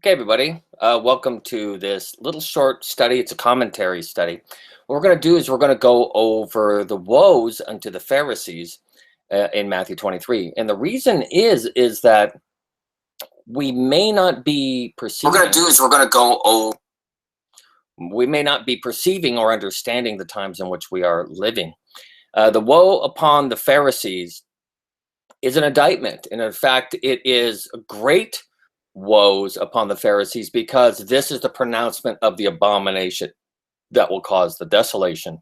Okay, everybody, welcome to this little short study. It's a commentary study. What we're going to do is we're going to go over the woes unto the Pharisees in Matthew 23. And the reason is that we may not be perceiving. What we're going to do is we're going to go over. We may not be perceiving or understanding the times in which we are living. The woe upon the Pharisees is an indictment, and in fact, it is a great woes upon the Pharisees, because this is the pronouncement of the abomination that will cause the desolation.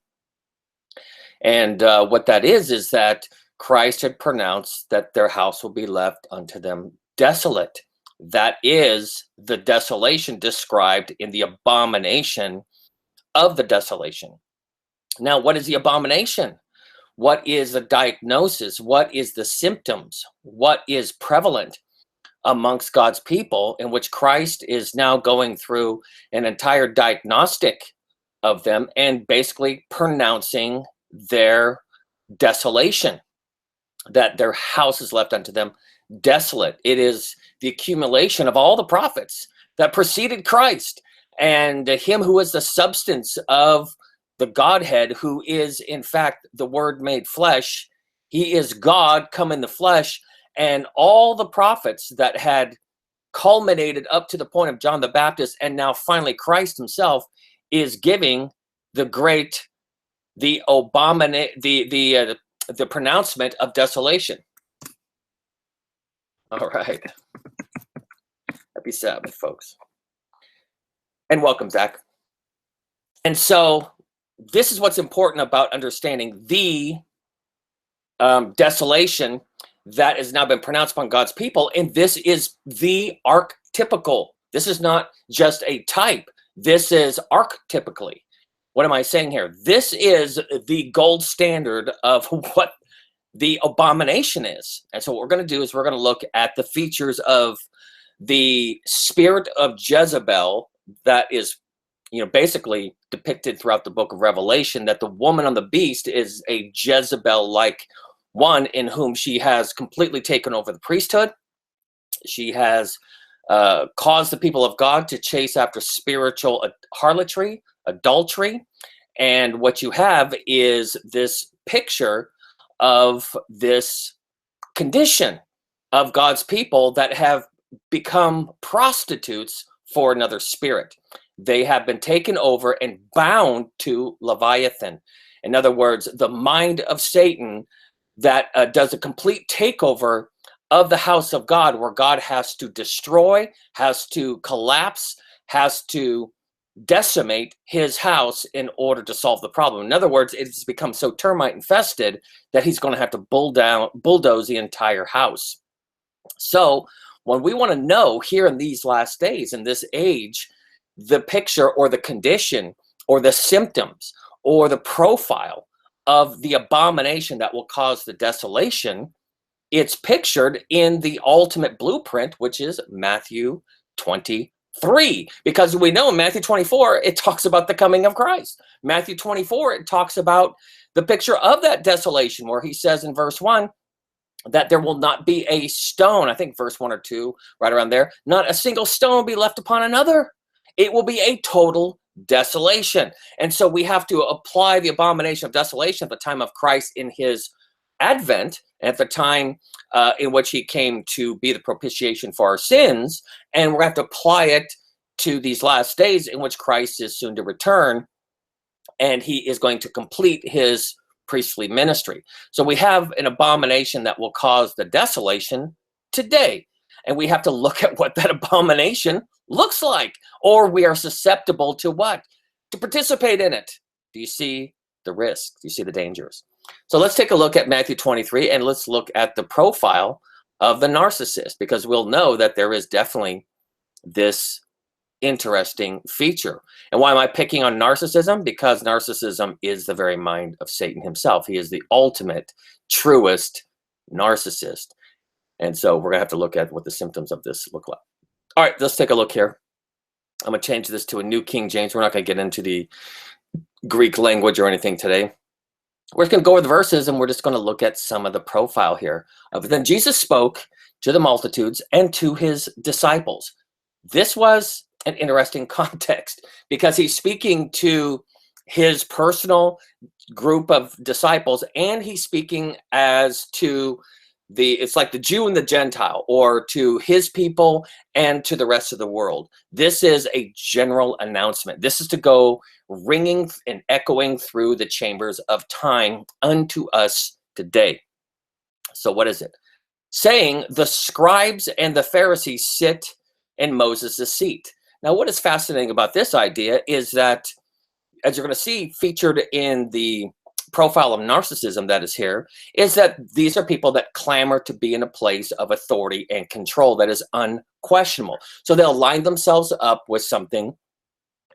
And what that is that Christ had pronounced that their house will be left unto them desolate. That is the desolation described in the abomination of the desolation. Now, what is the abomination? What is the diagnosis? What is the symptoms? What is prevalent amongst God's people, in which Christ is now going through an entire diagnostic of them and basically pronouncing their desolation, that their house is left unto them desolate. It is the accumulation of all the prophets that preceded Christ, and him who is the substance of the Godhead, who is in fact the Word made flesh. He is God come in the flesh. And all the prophets that had culminated up to the point of John the Baptist, and now finally Christ himself is giving the pronouncement of desolation. All right. Happy Sabbath, folks. And welcome, Zach. And so this is what's important about understanding the desolation that has now been pronounced upon God's people. And this is the archetypical. This is not just a type. This is archetypically. What am I saying here? This is the gold standard of what the abomination is. And so what we're going to do is we're going to look at the features of the spirit of Jezebel that is, basically depicted throughout the book of Revelation, that the woman on the beast is a Jezebel-like one, in whom she has completely taken over the priesthood. She has caused the people of God to chase after spiritual harlotry, adultery. And what you have is this picture of this condition of God's people that have become prostitutes for another spirit. They have been taken over and bound to Leviathan. In other words, the mind of Satan that does a complete takeover of the house of God, where God has to destroy, has to collapse, has to decimate his house in order to solve the problem. In other words, it's become so termite infested that he's going to have to bulldoze the entire house. So when we want to know here in these last days, in this age, the picture or the condition or the symptoms or the profile of the abomination that will cause the desolation, it's pictured in the ultimate blueprint, which is Matthew 23. Because we know in Matthew 24, it talks about the coming of Christ. Matthew 24, it talks about the picture of that desolation, where he says in verse 1 that there will not be a stone, I think verse 1 or 2, right around there, not a single stone will be left upon another. It will be a total desolation. And so we have to apply the abomination of desolation at the time of Christ in his advent, at the time in which he came to be the propitiation for our sins. And we're going to have to apply it to these last days in which Christ is soon to return, and he is going to complete his priestly ministry. So we have an abomination that will cause the desolation today. And we have to look at what that abomination looks like, or we are susceptible to what? To participate in it. Do you see the risk? Do you see the dangers? So let's take a look at Matthew 23, and let's look at the profile of the narcissist, because we'll know that there is definitely this interesting feature. And why am I picking on narcissism? Because narcissism is the very mind of Satan himself. He is the ultimate, truest narcissist. And so we're going to have to look at what the symptoms of this look like. All right, let's take a look here. I'm going to change this to a New King James. We're not going to get into the Greek language or anything today. We're just going to go over the verses, and we're just going to look at some of the profile here. Then Jesus spoke to the multitudes and to his disciples. This was an interesting context because he's speaking to his personal group of disciples, and he's speaking as to it's like the Jew and the Gentile, or to his people and to the rest of the world. This is a general announcement. This is to go ringing and echoing through the chambers of time unto us today. So what is it? Saying the scribes and the Pharisees sit in Moses' seat. Now, what is fascinating about this idea is that, as you're going to see featured in the profile of narcissism that is here, is that these are people that clamor to be in a place of authority and control that is unquestionable. So they'll line themselves up with something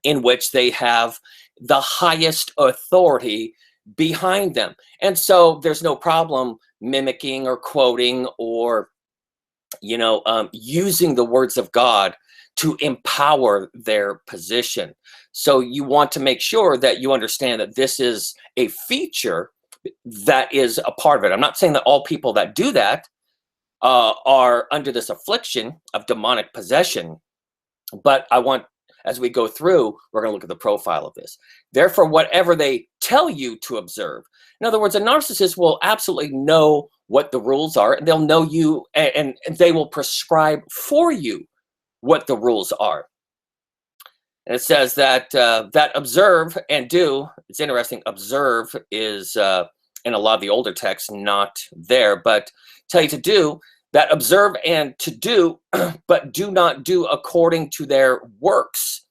in which they have the highest authority behind them. And so there's no problem mimicking or quoting or, using the words of God to empower their position. So you want to make sure that you understand that this is a feature that is a part of it. I'm not saying that all people that do that are under this affliction of demonic possession, but I want, as we go through, we're going to look at the profile of this. Therefore, whatever they tell you to observe. In other words, a narcissist will absolutely know what the rules are, and they'll know you, and they will prescribe for you what the rules are. And it says that that observe and do. It's interesting. Observe is in a lot of the older texts not there, but tell you to do that. Observe and to do, but do not do according to their works,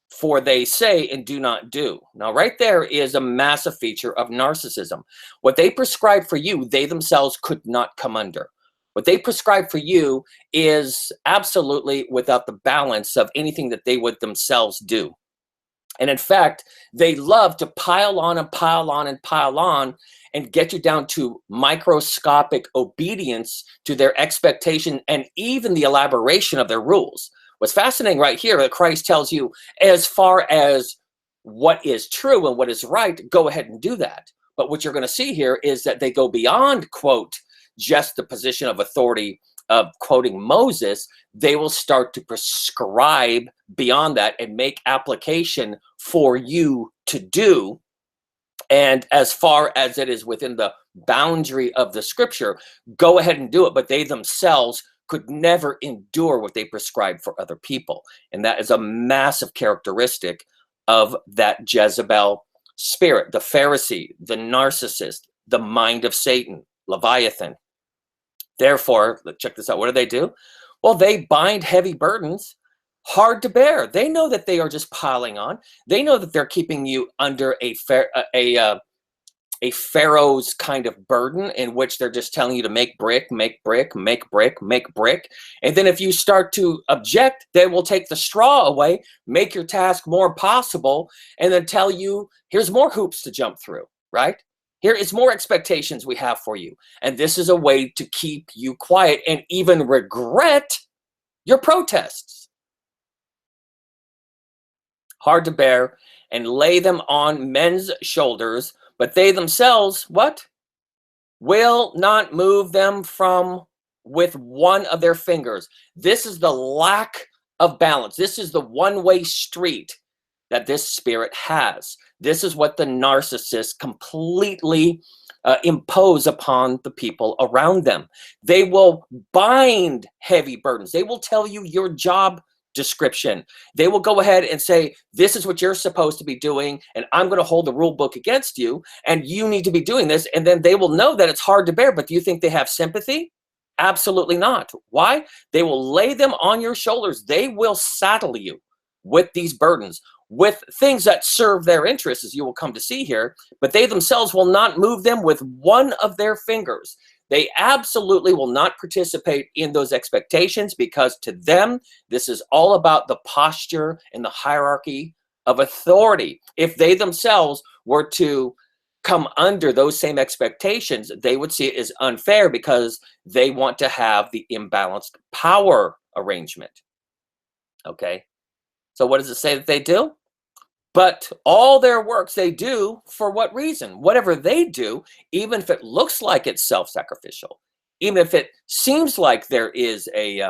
for they say and do not do. Now, right there is a massive feature of narcissism. What they prescribe for you, they themselves could not come under. What they prescribe for you is absolutely without the balance of anything that they would themselves do. And in fact, they love to pile on and pile on and pile on and get you down to microscopic obedience to their expectation and even the elaboration of their rules. What's fascinating right here, that Christ tells you, as far as what is true and what is right, go ahead and do that. But what you're going to see here is that they go beyond, quote, just the position of authority of quoting Moses. They will start to prescribe beyond that and make application for you to do. And as far as it is within the boundary of the scripture, go ahead and do it. But they themselves could never endure what they prescribe for other people. And that is a massive characteristic of that Jezebel spirit, the Pharisee, the narcissist, the mind of Satan, Leviathan. Therefore, check this out. What do? Well, they bind heavy burdens, hard to bear. They know that they are just piling on. They know that they're keeping you under a Pharaoh's kind of burden, in which they're just telling you to make brick, make brick, make brick, make brick. And then if you start to object, they will take the straw away, make your task more possible, and then tell you, here's more hoops to jump through, right? Here is more expectations we have for you. And this is a way to keep you quiet and even regret your protests. Hard to bear, and lay them on men's shoulders, but they themselves, what? Will not move them from with one of their fingers. This is the lack of balance. This is the one-way street that this spirit has. This is what the narcissists completely impose upon the people around them. They will bind heavy burdens. They will tell you your job description. They will go ahead and say, this is what you're supposed to be doing, and I'm going to hold the rule book against you, and you need to be doing this. And then they will know that it's hard to bear. But do you think they have sympathy? Absolutely not. Why? They will lay them on your shoulders. They will saddle you with these burdens, with things that serve their interests, as you will come to see here, but they themselves will not move them with one of their fingers. They absolutely will not participate in those expectations, because to them, this is all about the posture and the hierarchy of authority. If they themselves were to come under those same expectations, they would see it as unfair, because they want to have the imbalanced power arrangement. Okay? So what does it say that they do? But all their works they do for what reason? Whatever they do, even if it looks like it's self-sacrificial, even if it seems like there is a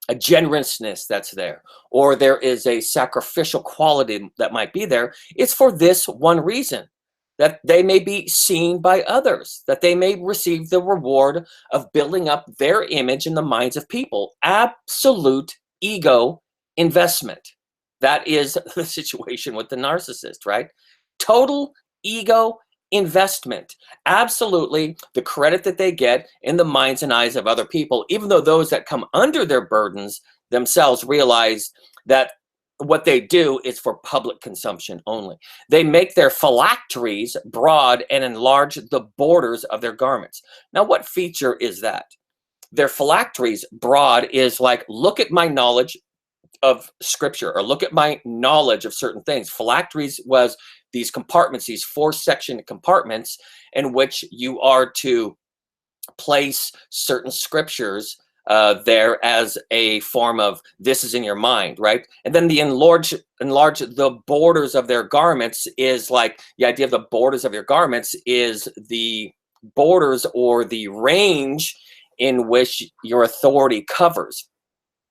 a generousness that's there, or there is a sacrificial quality that might be there, it's for this one reason, that they may be seen by others, that they may receive the reward of building up their image in the minds of people. Absolute ego investment. That is the situation with the narcissist, right? Total ego investment. Absolutely the credit that they get in the minds and eyes of other people, even though those that come under their burdens themselves realize that what they do is for public consumption only. They make their phylacteries broad and enlarge the borders of their garments. Now, what feature is that? Their phylacteries broad is like, look at my knowledge of scripture, or look at my knowledge of certain things. Phylacteries was these compartments, these 4-section compartments in which you are to place certain scriptures there as a form of, this is in your mind, right? And then the enlarge the borders of their garments is like, the idea of the borders of your garments is the borders or the range in which your authority covers.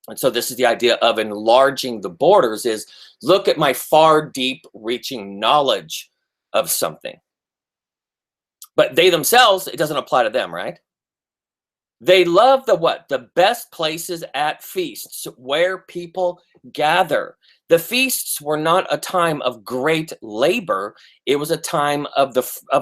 And so this is the idea of enlarging the borders, is look at my far deep reaching knowledge of something. But they themselves, it doesn't apply to them, right? They love the what? The best places at feasts where people gather. The feasts were not a time of great labor. It was a time of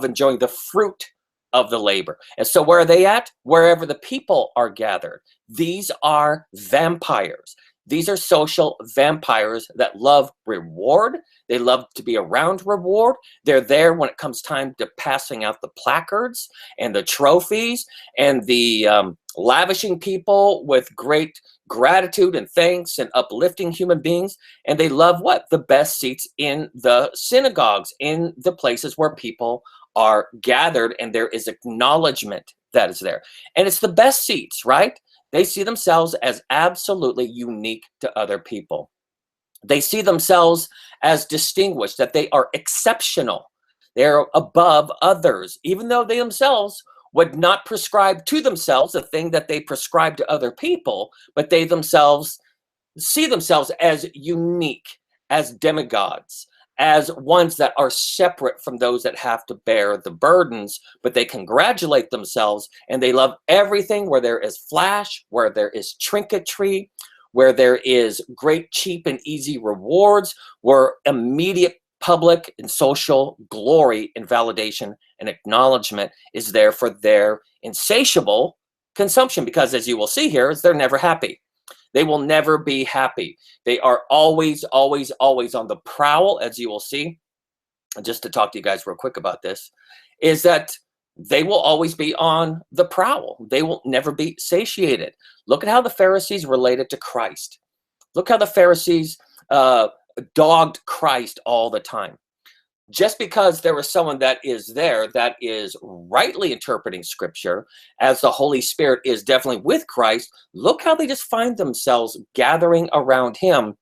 enjoying the fruit of the labor. And so where are they at? Wherever the people are gathered. These are vampires. These are social vampires that love reward. They love to be around reward. They're there when it comes time to passing out the placards and the trophies and the lavishing people with great gratitude and thanks and uplifting human beings. And they love what? The best seats in the synagogues, in the places where people are gathered and there is acknowledgement that is there. And it's the best seats, right? They see themselves as absolutely unique to other people. They see themselves as distinguished, that they are exceptional. They're above others, even though they themselves would not prescribe to themselves the thing that they prescribe to other people, but they themselves see themselves as unique, as demigods, as ones that are separate from those that have to bear the burdens, but they congratulate themselves and they love everything where there is flash, where there is trinketry, where there is great, cheap, and easy rewards, where immediate public and social glory and validation and acknowledgement is there for their insatiable consumption. Because as you will see here, they're never happy. They will never be happy. They are always, always, always on the prowl, as you will see. And just to talk to you guys real quick about this, is that they will always be on the prowl. They will never be satiated. Look at how the Pharisees related to Christ. Look how the Pharisees dogged Christ all the time. Just because there was someone that is there that is rightly interpreting scripture, as the Holy Spirit is definitely with Christ, look how they just find themselves gathering around him,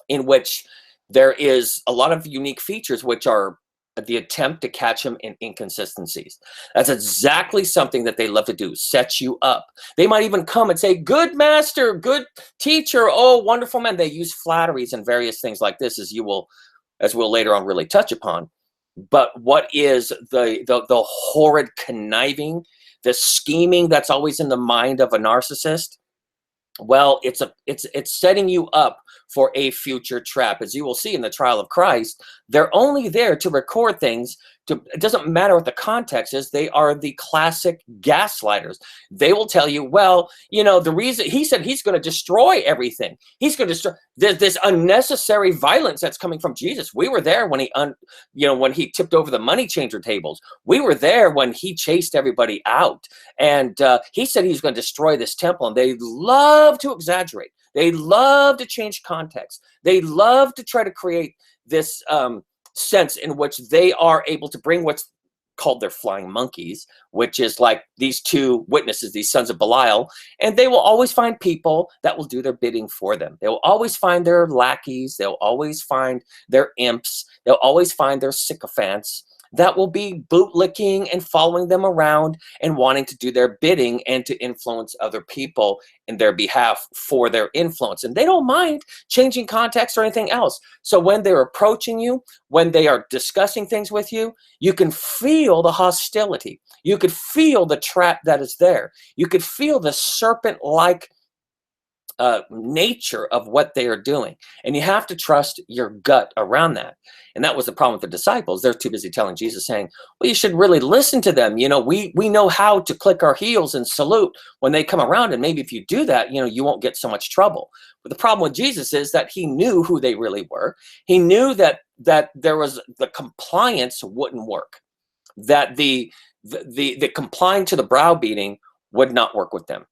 in which there is a lot of unique features, which are the attempt to catch him in inconsistencies. That's exactly something that they love to do, set you up. They might even come and say, good master, good teacher, oh, wonderful man. They use flatteries and various things like this, as we'll later on really touch upon. But what is the horrid conniving, the scheming that's always in the mind of a narcissist? Well, it's setting you up for a future trap. As you will see in the trial of Christ, they're only there to record things. It doesn't matter what the context is. They are the classic gaslighters. They will tell you, well, you know, the reason he said he's going to destroy everything. He's going to destroy this unnecessary violence that's coming from Jesus. We were there when when he tipped over the money changer tables. We were there when he chased everybody out. And he said he's going to destroy this temple. And they love to exaggerate. They love to change context. They love to try to create this sense in which they are able to bring what's called their flying monkeys, which is like these two witnesses, these sons of Belial, and they will always find people that will do their bidding for them. They will always find their lackeys. They'll always find their imps. They'll always find their sycophants. that will be bootlicking and following them around and wanting to do their bidding and to influence other people in their behalf for their influence. And they don't mind changing context or anything else. So when they're approaching you, when they are discussing things with you, you can feel the hostility. You could feel the trap that is there. You could feel the serpent-like nature of what they are doing. And you have to trust your gut around that. And that was the problem with the disciples. They're too busy telling Jesus, saying, well, you should really listen to them. You know, we know how to click our heels and salute when they come around. And maybe if you do that, you know, you won't get so much trouble. But the problem with Jesus is that he knew who they really were. He knew that there was the compliance wouldn't work, that the complying to the browbeating would not work with them,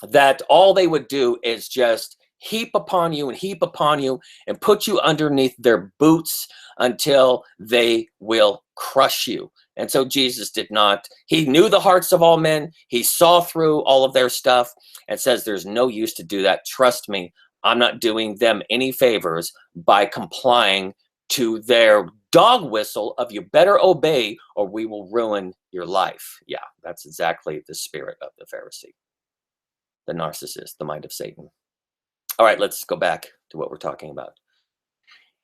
that all they would do is just heap upon you and put you underneath their boots until they will crush you. And so Jesus did not. He knew the hearts of all men. He saw through all of their stuff and says, there's no use to do that. Trust me, I'm not doing them any favors by complying to their dog whistle of you better obey or we will ruin your life. Yeah, that's exactly the spirit of the Pharisee, the narcissist, the mind of Satan. All right, let's go back to what we're talking about.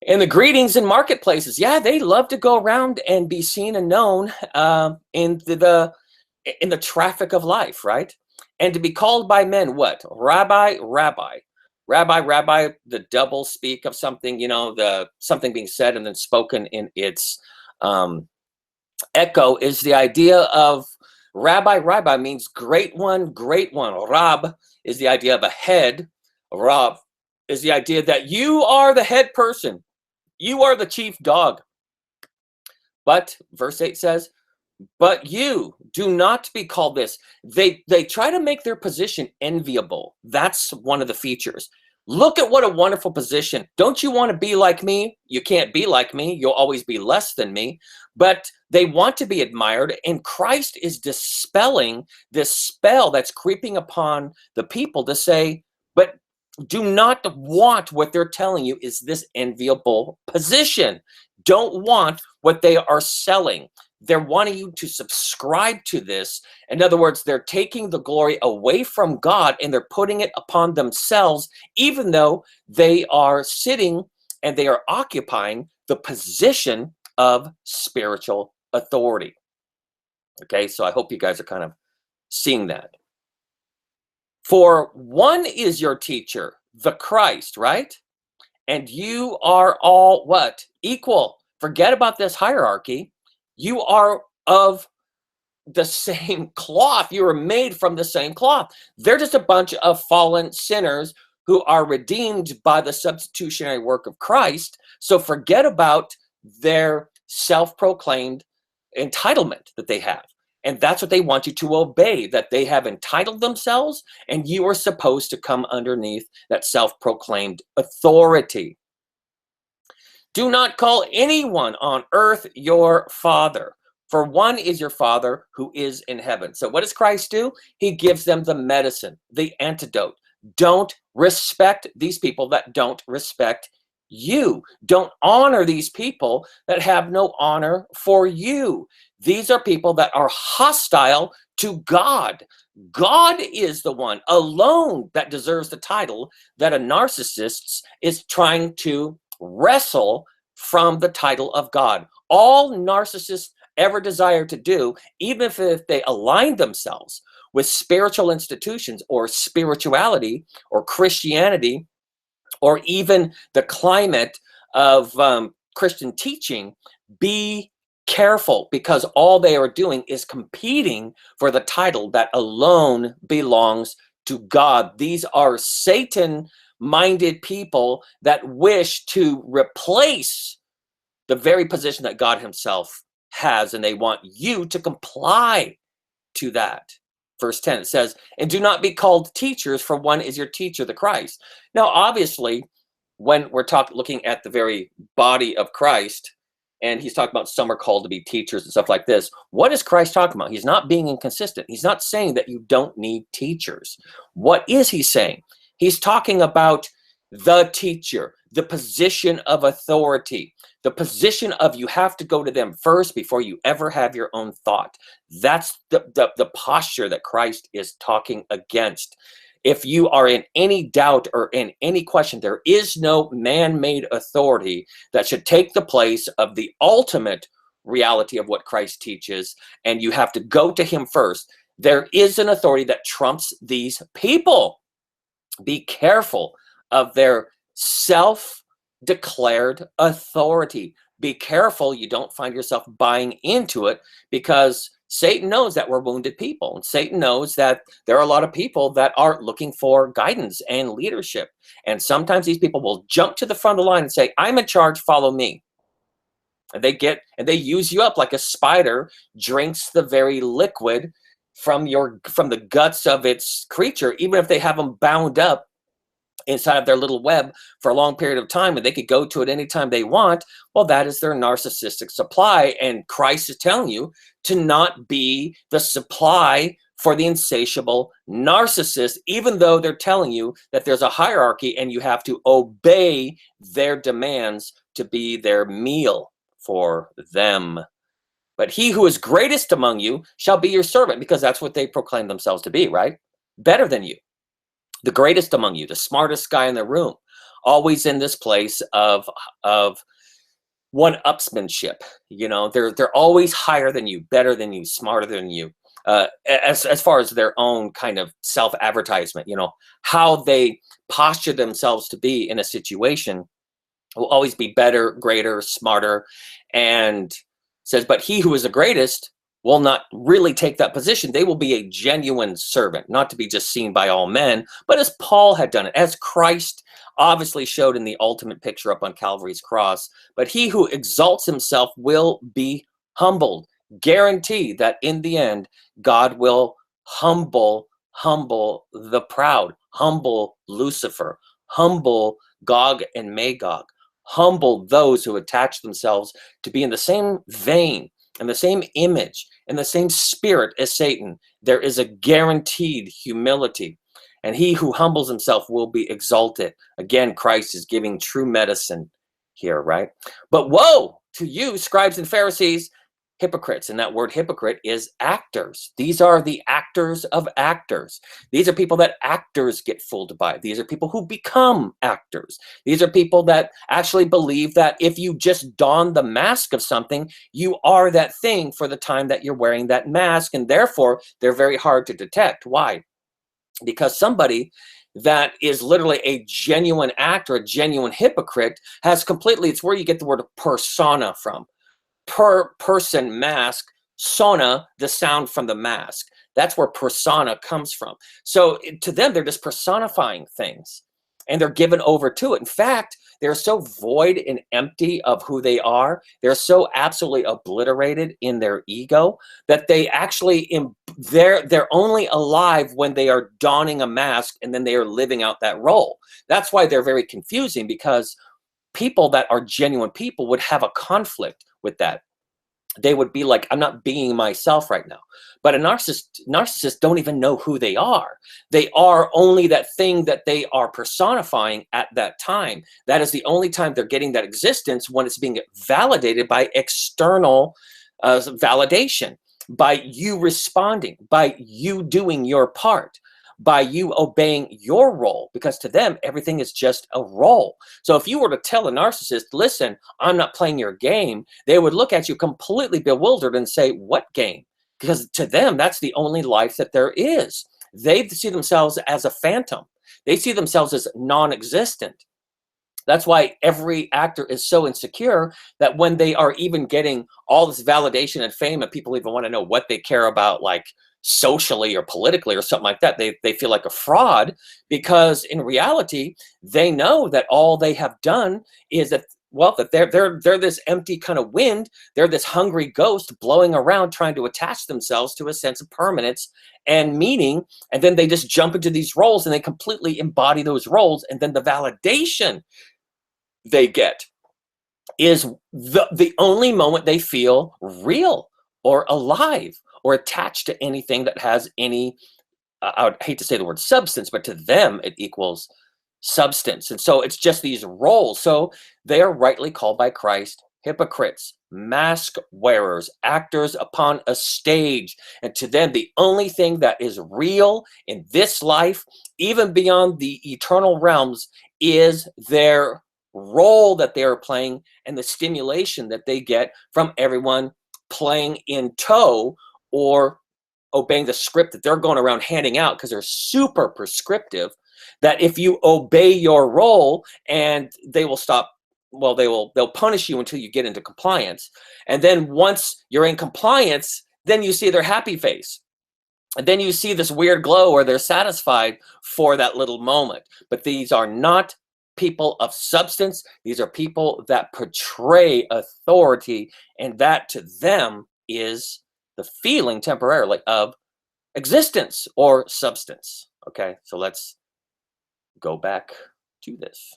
In the greetings in marketplaces, yeah, they love to go around and be seen and known in the traffic of life, right? And to be called by men, what? Rabbi, rabbi. Rabbi, rabbi, the double speak of something, you know, something being said and then spoken in its echo is the idea of rabbi. Rabbi means great one, great one. Rab is the idea of a head. Rab is the idea that you are the head person. You are the chief dog. But verse 8 says, but you do not be called this. They try to make their position enviable. That's one of the features. Look at what a wonderful position. Don't you want to be like me? You can't be like me. You'll always be less than me. But they want to be admired, and Christ is dispelling this spell that's creeping upon the people to say, but do not want what they're telling you is this enviable position. Don't want what they are selling. They're wanting you to subscribe to this. In other words, they're taking the glory away from God and they're putting it upon themselves, even though they are sitting and they are occupying the position of spiritual authority. Okay, so I hope you guys are kind of seeing that. For one is your teacher, the Christ, right? And you are all what? Equal. Forget about this hierarchy. You are of the same cloth. You are made from the same cloth. They're just a bunch of fallen sinners who are redeemed by the substitutionary work of Christ. So forget about their self-proclaimed entitlement that they have. And that's what they want you to obey, that they have entitled themselves and you are supposed to come underneath that self-proclaimed authority. Do not call anyone on earth your father, for one is your Father who is in heaven. So what does Christ do? He gives them the medicine, the antidote. Don't respect these people that don't respect you. Don't honor these people that have no honor for you. These are people that are hostile to God. God is the one alone that deserves the title that a narcissist is trying to wrestle from the title of God. All narcissists ever desire to do, even if they align themselves with spiritual institutions or spirituality or Christianity or even the climate of Christian teaching, be careful, because all they are doing is competing for the title that alone belongs to God. These are Satan-minded people that wish to replace the very position that God himself has, and they want you to comply to that. Verse 10, it says, and do not be called teachers, for one is your teacher, the Christ. Now, obviously, when we're looking at the very body of Christ, and he's talking about some are called to be teachers and stuff like this, what is Christ talking about? He's not being inconsistent. He's not saying that you don't need teachers. What is he saying? He's talking about the teacher, the position of authority, the position of you have to go to them first before you ever have your own thought. That's the posture that Christ is talking against. If you are in any doubt or in any question, there is no man-made authority that should take the place of the ultimate reality of what Christ teaches, and you have to go to him first. There is an authority that trumps these people. Be careful of their self-declared authority. Be careful you don't find yourself buying into it, because Satan knows that we're wounded people. And Satan knows that there are a lot of people that are looking for guidance and leadership. And sometimes these people will jump to the front of the line and say, I'm in charge, follow me. And they use you up like a spider drinks the very liquid from the guts of its creature, even if they have them bound up inside of their little web for a long period of time, and they could go to it anytime they want. Well, that is their narcissistic supply. And Christ is telling you to not be the supply for the insatiable narcissist, even though they're telling you that there's a hierarchy and you have to obey their demands to be their meal for them. But he who is greatest among you shall be your servant, because that's what they proclaim themselves to be, right? Better than you. The greatest among you, the smartest guy in the room, always in this place of one-upsmanship. You know, they're always higher than you, better than you, smarter than you. As far as their own kind of self-advertisement, you know, how they posture themselves to be in a situation will always be better, greater, smarter, and says, but he who is the greatest will not really take that position. They will be a genuine servant, not to be just seen by all men, but as Paul had done it, as Christ obviously showed in the ultimate picture up on Calvary's cross. But he who exalts himself will be humbled. Guarantee that in the end, God will humble the proud, humble Lucifer, humble Gog and Magog, humble those who attach themselves to be in the same vein and the same image and the same spirit as Satan. There is a guaranteed humility, and he who humbles himself will be exalted. Again, Christ is giving true medicine here, right? But woe to you, scribes and Pharisees, hypocrites. And that word hypocrite is actors. These are the actors of actors. These are people that actors get fooled by. These are people who become actors. These are people that actually believe that if you just don the mask of something, you are that thing for the time that you're wearing that mask. And therefore, they're very hard to detect. Why? Because somebody that is literally a genuine actor, a genuine hypocrite, has completely, it's where you get the word persona from. Per person mask, sona, the sound from the mask. That's where persona comes from. So to them, they're just personifying things, and they're given over to it. In fact, they're so void and empty of who they are. They're so absolutely obliterated in their ego that they actually, they're only alive when they are donning a mask, and then they are living out that role. That's why they're very confusing, because people that are genuine people would have a conflict with that. They would be like, I'm not being myself right now. But a narcissist don't even know who they are. They are only that thing that they are personifying at that time. That is the only time they're getting that existence, when it's being validated by external validation, by you responding, by you doing your part, by you obeying your role, because to them, everything is just a role. So if you were to tell a narcissist, listen, I'm not playing your game, they would look at you completely bewildered and say, what game? Because to them, that's the only life that there is. They see themselves as a phantom. They see themselves as non-existent. That's why every actor is so insecure that when they are even getting all this validation and fame, and people even want to know what they care about, like socially or politically or something like that, they feel like a fraud, because in reality, they know that all they have done is that, well, that they're this empty kind of wind. They're this hungry ghost blowing around trying to attach themselves to a sense of permanence and meaning. And then they just jump into these roles and they completely embody those roles. And then the validation they get is the only moment they feel real or alive or attached to anything that has any, I would hate to say the word substance, but to them it equals substance. And so it's just these roles. So they are rightly called by Christ hypocrites, mask wearers, actors upon a stage. And to them, the only thing that is real in this life, even beyond the eternal realms, is their role that they are playing and the stimulation that they get from everyone playing in tow or obeying the script that they're going around handing out, because they're super prescriptive, that if you obey your role, and they will stop, well, they'll punish you until you get into compliance. And then once you're in compliance, then you see their happy face. And then you see this weird glow where they're satisfied for that little moment. But these are not people of substance. These are people that portray authority, and that to them is the feeling temporarily of existence or substance. Okay, so let's go back to this.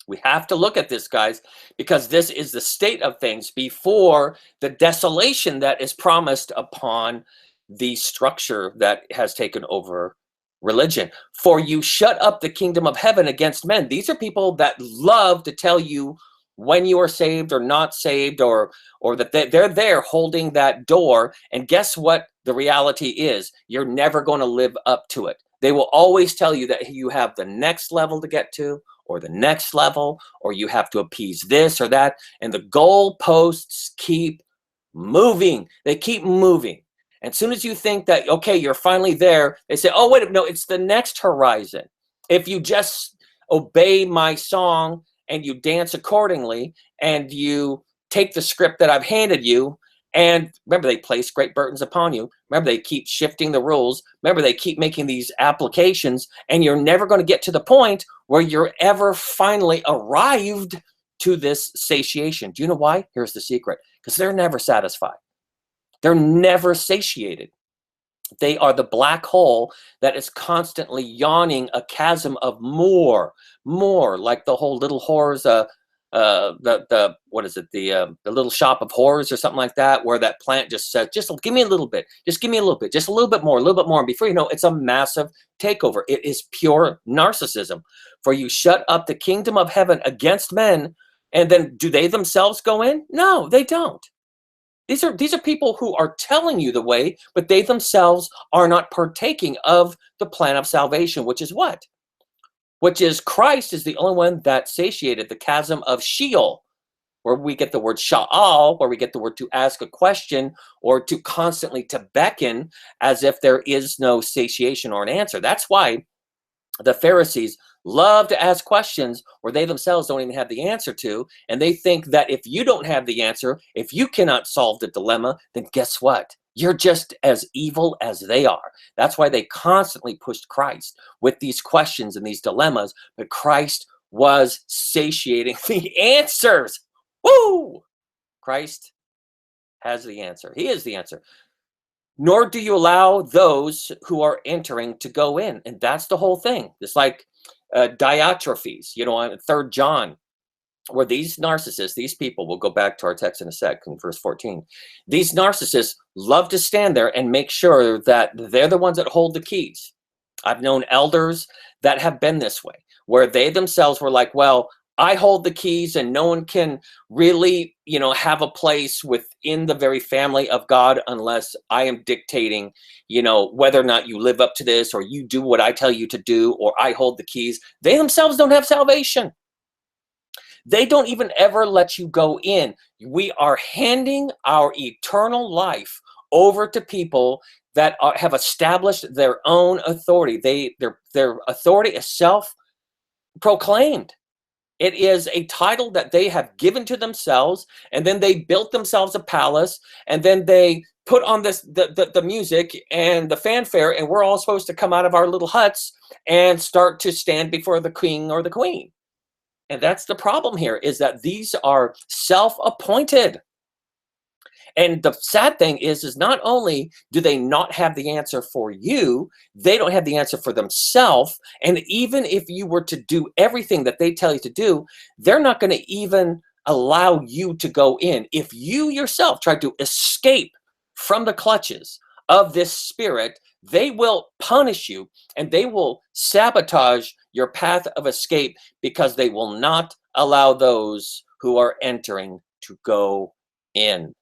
We have to look at this, guys, because this is the state of things before the desolation that is promised upon the structure that has taken over religion. For you shut up the kingdom of heaven against men. These are people that love to tell you when you are saved or not saved, or that they're there holding that door. And guess what the reality is? You're never going to live up to it. They will always tell you that you have the next level to get to, or the next level, or you have to appease this or that. And the goalposts keep moving. They keep moving. And as soon as you think that, okay, you're finally there, they say, oh, wait, no, it's the next horizon. If you just obey my song and you dance accordingly, and you take the script that I've handed you, and remember, they place great burdens upon you. Remember, they keep shifting the rules. Remember, they keep making these applications, and you're never going to get to the point where you're ever finally arrived to this satiation. Do you know why? Here's the secret. Because they're never satisfied. They're never satiated. They are the black hole that is constantly yawning a chasm of more, like the whole little horrors, what is it, the little shop of horrors or something like that, where that plant just says, just give me a little bit, just give me a little bit, just a little bit more, and before you know, it's a massive takeover. It is pure narcissism. For you shut up the kingdom of heaven against men, and then do they themselves go in? No, they don't. These are people who are telling you the way, but they themselves are not partaking of the plan of salvation, which is what? Which is Christ is the only one that satiated the chasm of Sheol, where we get the word sha'al, where we get the word to ask a question, or to constantly to beckon, as if there is no satiation or an answer. That's why the Pharisees love to ask questions where they themselves don't even have the answer to, and they think that if you don't have the answer, if you cannot solve the dilemma, then guess what? You're just as evil as they are. That's why they constantly pushed Christ with these questions and these dilemmas, but Christ was satiating the answers. Woo! Christ has the answer. He is the answer. Nor do you allow those who are entering to go in. And that's the whole thing. It's like Diotrephes, on 3 John, where these narcissists, these people, we'll go back to our text in a sec, in verse 14. These narcissists love to stand there and make sure that they're the ones that hold the keys. I've known elders that have been this way, where they themselves were like, well, I hold the keys and no one can really, have a place within the very family of God unless I am dictating, whether or not you live up to this, or you do what I tell you to do, or I hold the keys. They themselves don't have salvation. They don't even ever let you go in. We are handing our eternal life over to people that have established their own authority. Their authority is self-proclaimed. It is a title that they have given to themselves, and then they built themselves a palace, and then they put on the music and the fanfare, and we're all supposed to come out of our little huts and start to stand before the king or the queen. And that's the problem here, is that these are self-appointed. And the sad thing is not only do they not have the answer for you, they don't have the answer for themselves. And even if you were to do everything that they tell you to do, they're not going to even allow you to go in. If you yourself try to escape from the clutches of this spirit, they will punish you, and they will sabotage your path of escape, because they will not allow those who are entering to go in.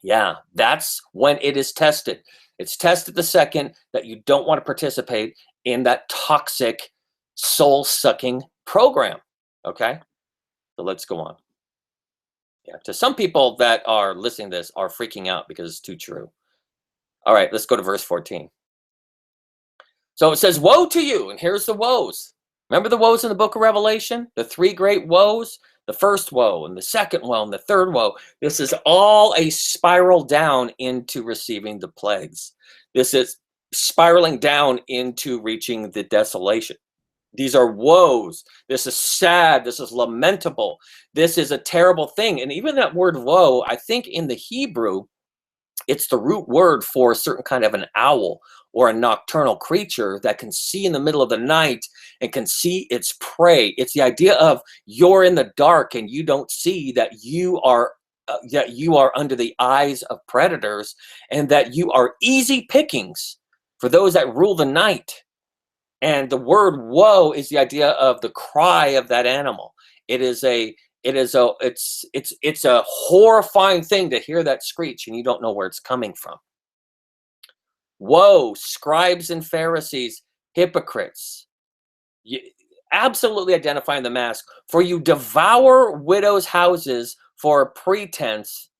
Yeah, that's when it is tested. It's tested the second that you don't want to participate in that toxic, soul-sucking program. Okay? So let's go on. Yeah, to some people that are listening to this are freaking out because it's too true. All right, let's go to verse 14. So it says, woe to you, and here's the woes. Remember the woes in the book of Revelation? The three great woes? The first woe, and the second woe, and the third woe. This is all a spiral down into receiving the plagues. This is spiraling down into reaching the desolation. These are woes. This is sad. This is lamentable. This is a terrible thing. And even that word woe, I think in the Hebrew, it's the root word for a certain kind of an owl or a nocturnal creature that can see in the middle of the night and can see its prey. It's the idea of you're in the dark and you don't see that you are under the eyes of predators, and that you are easy pickings for those that rule the night. And the word woe is the idea of the cry of that animal. It's a horrifying thing to hear that screech and you don't know where it's coming from. Woe, scribes and Pharisees, hypocrites. You absolutely identifying the mask. For you devour widows' houses for a pretense.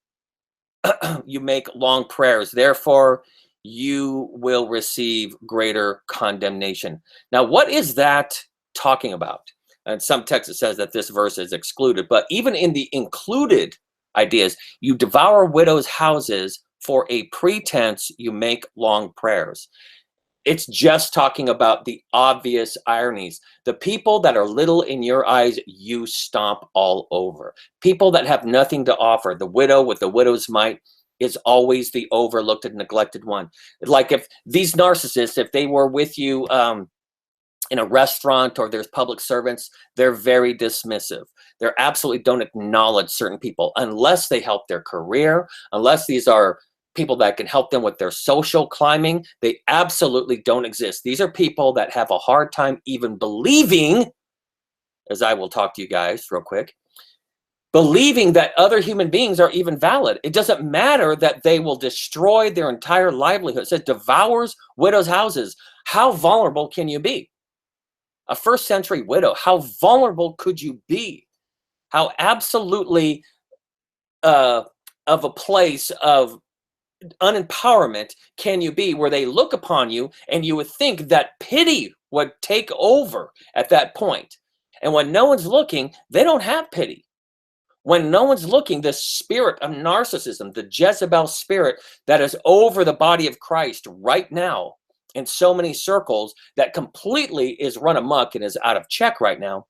You make long prayers. Therefore, you will receive greater condemnation. Now, what is that talking about? And some text it says that this verse is excluded, but even in the included ideas, you devour widows' houses for a pretense, you make long prayers. It's just talking about the obvious ironies. The people that are little in your eyes, you stomp all over. People that have nothing to offer. The widow with the widow's mite is always the overlooked and neglected one. Like if these narcissists, if they were with you in a restaurant or there's public servants, they're very dismissive. They absolutely don't acknowledge certain people unless they help their career, unless these are people that can help them with their social climbing. They absolutely don't exist. These are people that have a hard time even believing, as I will talk to you guys real quick, believing that other human beings are even valid. It doesn't matter that they will destroy their entire livelihood. It says devours widows' houses. How vulnerable can you be? A first century widow, how vulnerable could you be? How absolutely of a place of unempowerment can you be, where they look upon you and you would think that pity would take over at that point. And when no one's looking, they don't have pity. When no one's looking, the spirit of narcissism, the Jezebel spirit that is over the body of Christ right now in so many circles, that completely is run amok and is out of check right now.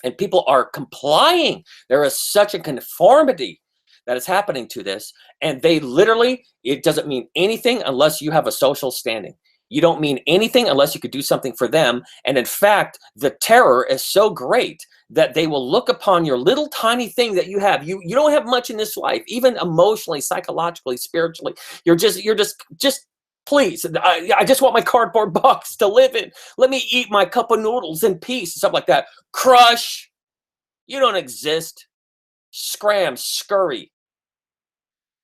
And people are complying. There is such a conformity that is happening to this. And they literally, it doesn't mean anything unless you have a social standing. You don't mean anything unless you could do something for them. And in fact, the terror is so great that they will look upon your little tiny thing that you have. You don't have much in this life, even emotionally, psychologically, spiritually. You're just please, I just want my cardboard box to live in. Let me eat my cup of noodles in peace, stuff like that. Crush. You don't exist. Scram, scurry.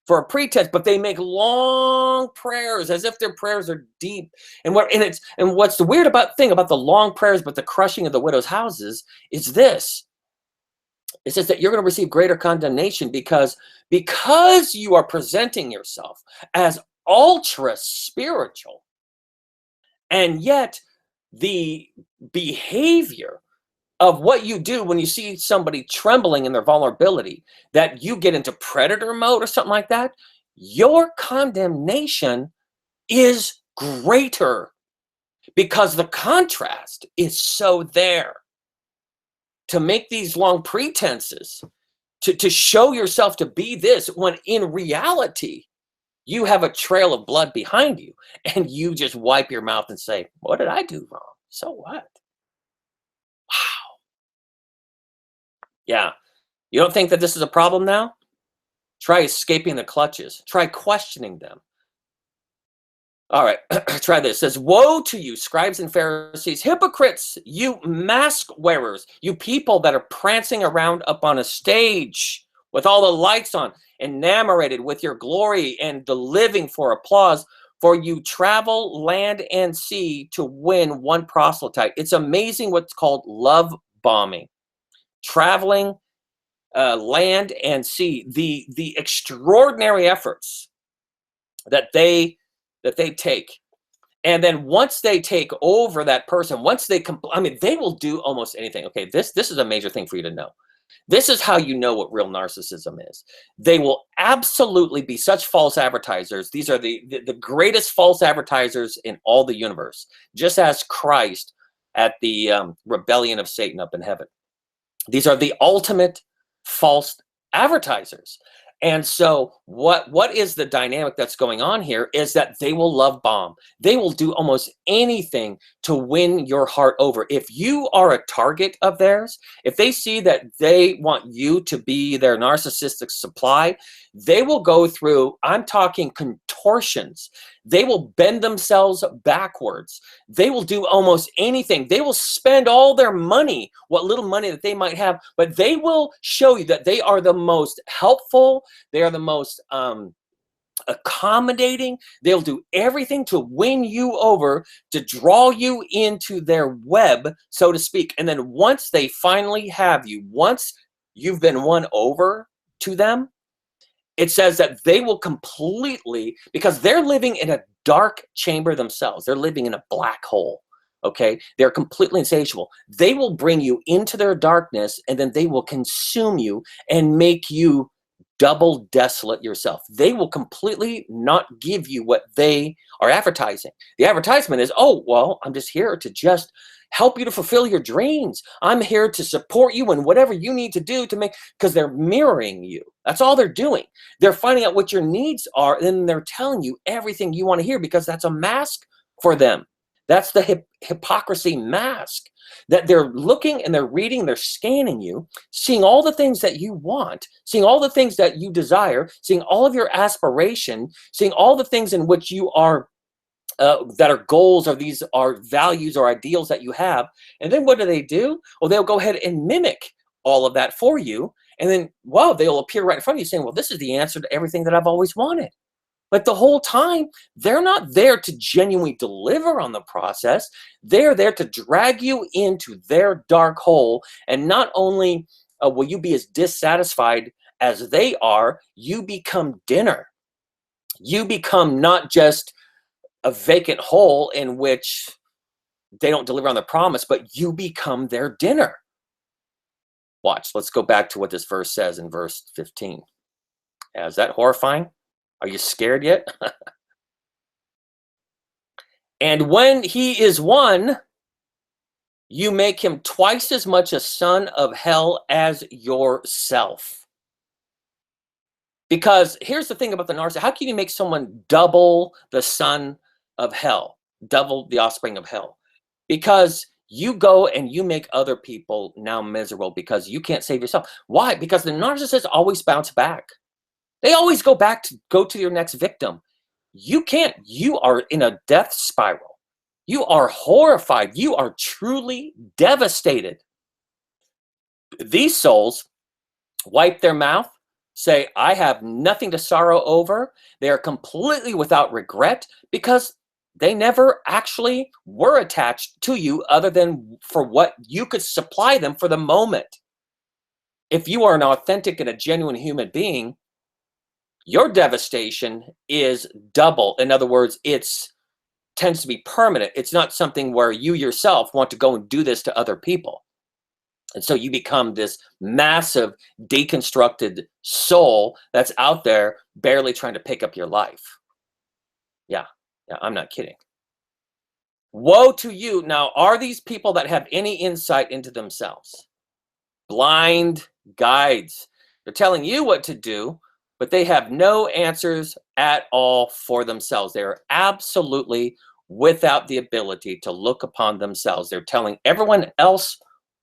For a pretense, but they make long prayers as if their prayers are deep. And what's the weird thing about the long prayers, but the crushing of the widow's houses is this. It says that you're going to receive greater condemnation because you are presenting yourself as ultra spiritual, and yet the behavior of what you do when you see somebody trembling in their vulnerability, that you get into predator mode or something like that, your condemnation is greater because the contrast is so there. To make these long pretenses, to show yourself to be this, when in reality, you have a trail of blood behind you, and you just wipe your mouth and say, what did I do wrong? So what? Wow. Yeah. You don't think that this is a problem now? Try escaping the clutches. Try questioning them. All right, try this. It says, woe to you, scribes and Pharisees, hypocrites, you mask wearers, you people that are prancing around up on a stage with all the lights on, enamored with your glory and the living for applause, for you travel land and sea to win one proselyte. It's amazing what's called love bombing. Traveling land and sea, the extraordinary efforts that they take. And then once they take over that person, once they I mean, they will do almost anything. Okay, this is a major thing for you to know. This is how you know what real narcissism is. They will absolutely be such false advertisers. These are the greatest false advertisers in all the universe, just as Christ at the rebellion of Satan up in heaven. These are the ultimate false advertisers. And so what is the dynamic that's going on here is that they will love bomb. They will do almost anything to win your heart over. If you are a target of theirs, if they see that they want you to be their narcissistic supply, they will go through, I'm talking contortions. They will bend themselves backwards. They will do almost anything. They will spend all their money, what little money that they might have, but they will show you that they are the most helpful. They are the most accommodating. They'll do everything to win you over, to draw you into their web, so to speak. And then once they finally have you, once you've been won over to them, it says that they will completely, because they're living in a dark chamber themselves. They're living in a black hole, okay? They're completely insatiable. They will bring you into their darkness, and then they will consume you and make you double desolate yourself. They will completely not give you what they are advertising. The advertisement is, oh, well, I'm just here to just help you to fulfill your dreams. I'm here to support you in whatever you need to do to make, because they're mirroring you. That's all they're doing. They're finding out what your needs are, and then they're telling you everything you want to hear, because that's a mask for them. That's the hypocrisy mask, that they're looking and they're reading, they're scanning you, seeing all the things that you want, seeing all the things that you desire, seeing all of your aspiration, seeing all the things in which you are that are goals, or these are values or ideals that you have. And then what do? Well, they'll go ahead and mimic all of that for you. And then, wow, they'll appear right in front of you saying, well, this is the answer to everything that I've always wanted. But the whole time, they're not there to genuinely deliver on the process. They're there to drag you into their dark hole. And not only will you be as dissatisfied as they are, you become dinner. You become not just a vacant hole in which they don't deliver on the promise, but you become their dinner. Watch, let's go back to what this verse says in verse 15. Is that horrifying? Are you scared yet? And when he is won, you make him twice as much a son of hell as yourself. Because here's the thing about the narcissist. How can you make someone double the son of hell, double the offspring of hell? Because you go and you make other people now miserable because you can't save yourself. Why? Because the narcissists always bounce back. They always go to your next victim. You can't. You are in a death spiral. You are horrified. You are truly devastated. These souls wipe their mouth, say, I have nothing to sorrow over. They are completely without regret because they never actually were attached to you other than for what you could supply them for the moment. If you are an authentic and a genuine human being, your devastation is double. In other words, tends to be permanent. It's not something where you yourself want to go and do this to other people. And so you become this massive deconstructed soul that's out there barely trying to pick up your life. Yeah, I'm not kidding. Woe to you. Now, are these people that have any insight into themselves? Blind guides. They're telling you what to do, but they have no answers at all for themselves. They are absolutely without the ability to look upon themselves. They're telling everyone else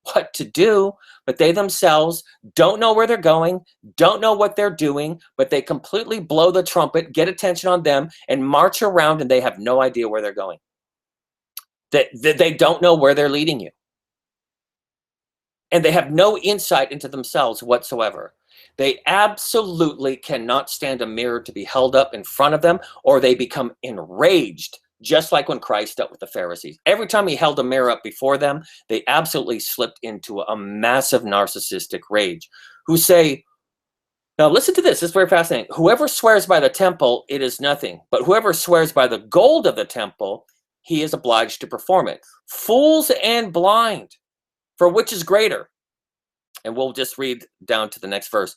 what to do, but they themselves don't know where they're going, don't know what they're doing, but they completely blow the trumpet, get attention on them, and march around, and they have no idea where they're going. They don't know where they're leading you. And they have no insight into themselves whatsoever. They absolutely cannot stand a mirror to be held up in front of them, or they become enraged, just like when Christ dealt with the Pharisees. Every time he held a mirror up before them, they absolutely slipped into a massive narcissistic rage, who say, now listen to this, it's very fascinating. Whoever swears by the temple, it is nothing. But whoever swears by the gold of the temple, he is obliged to perform it. Fools and blind, for which is greater? And we'll just read down to the next verse.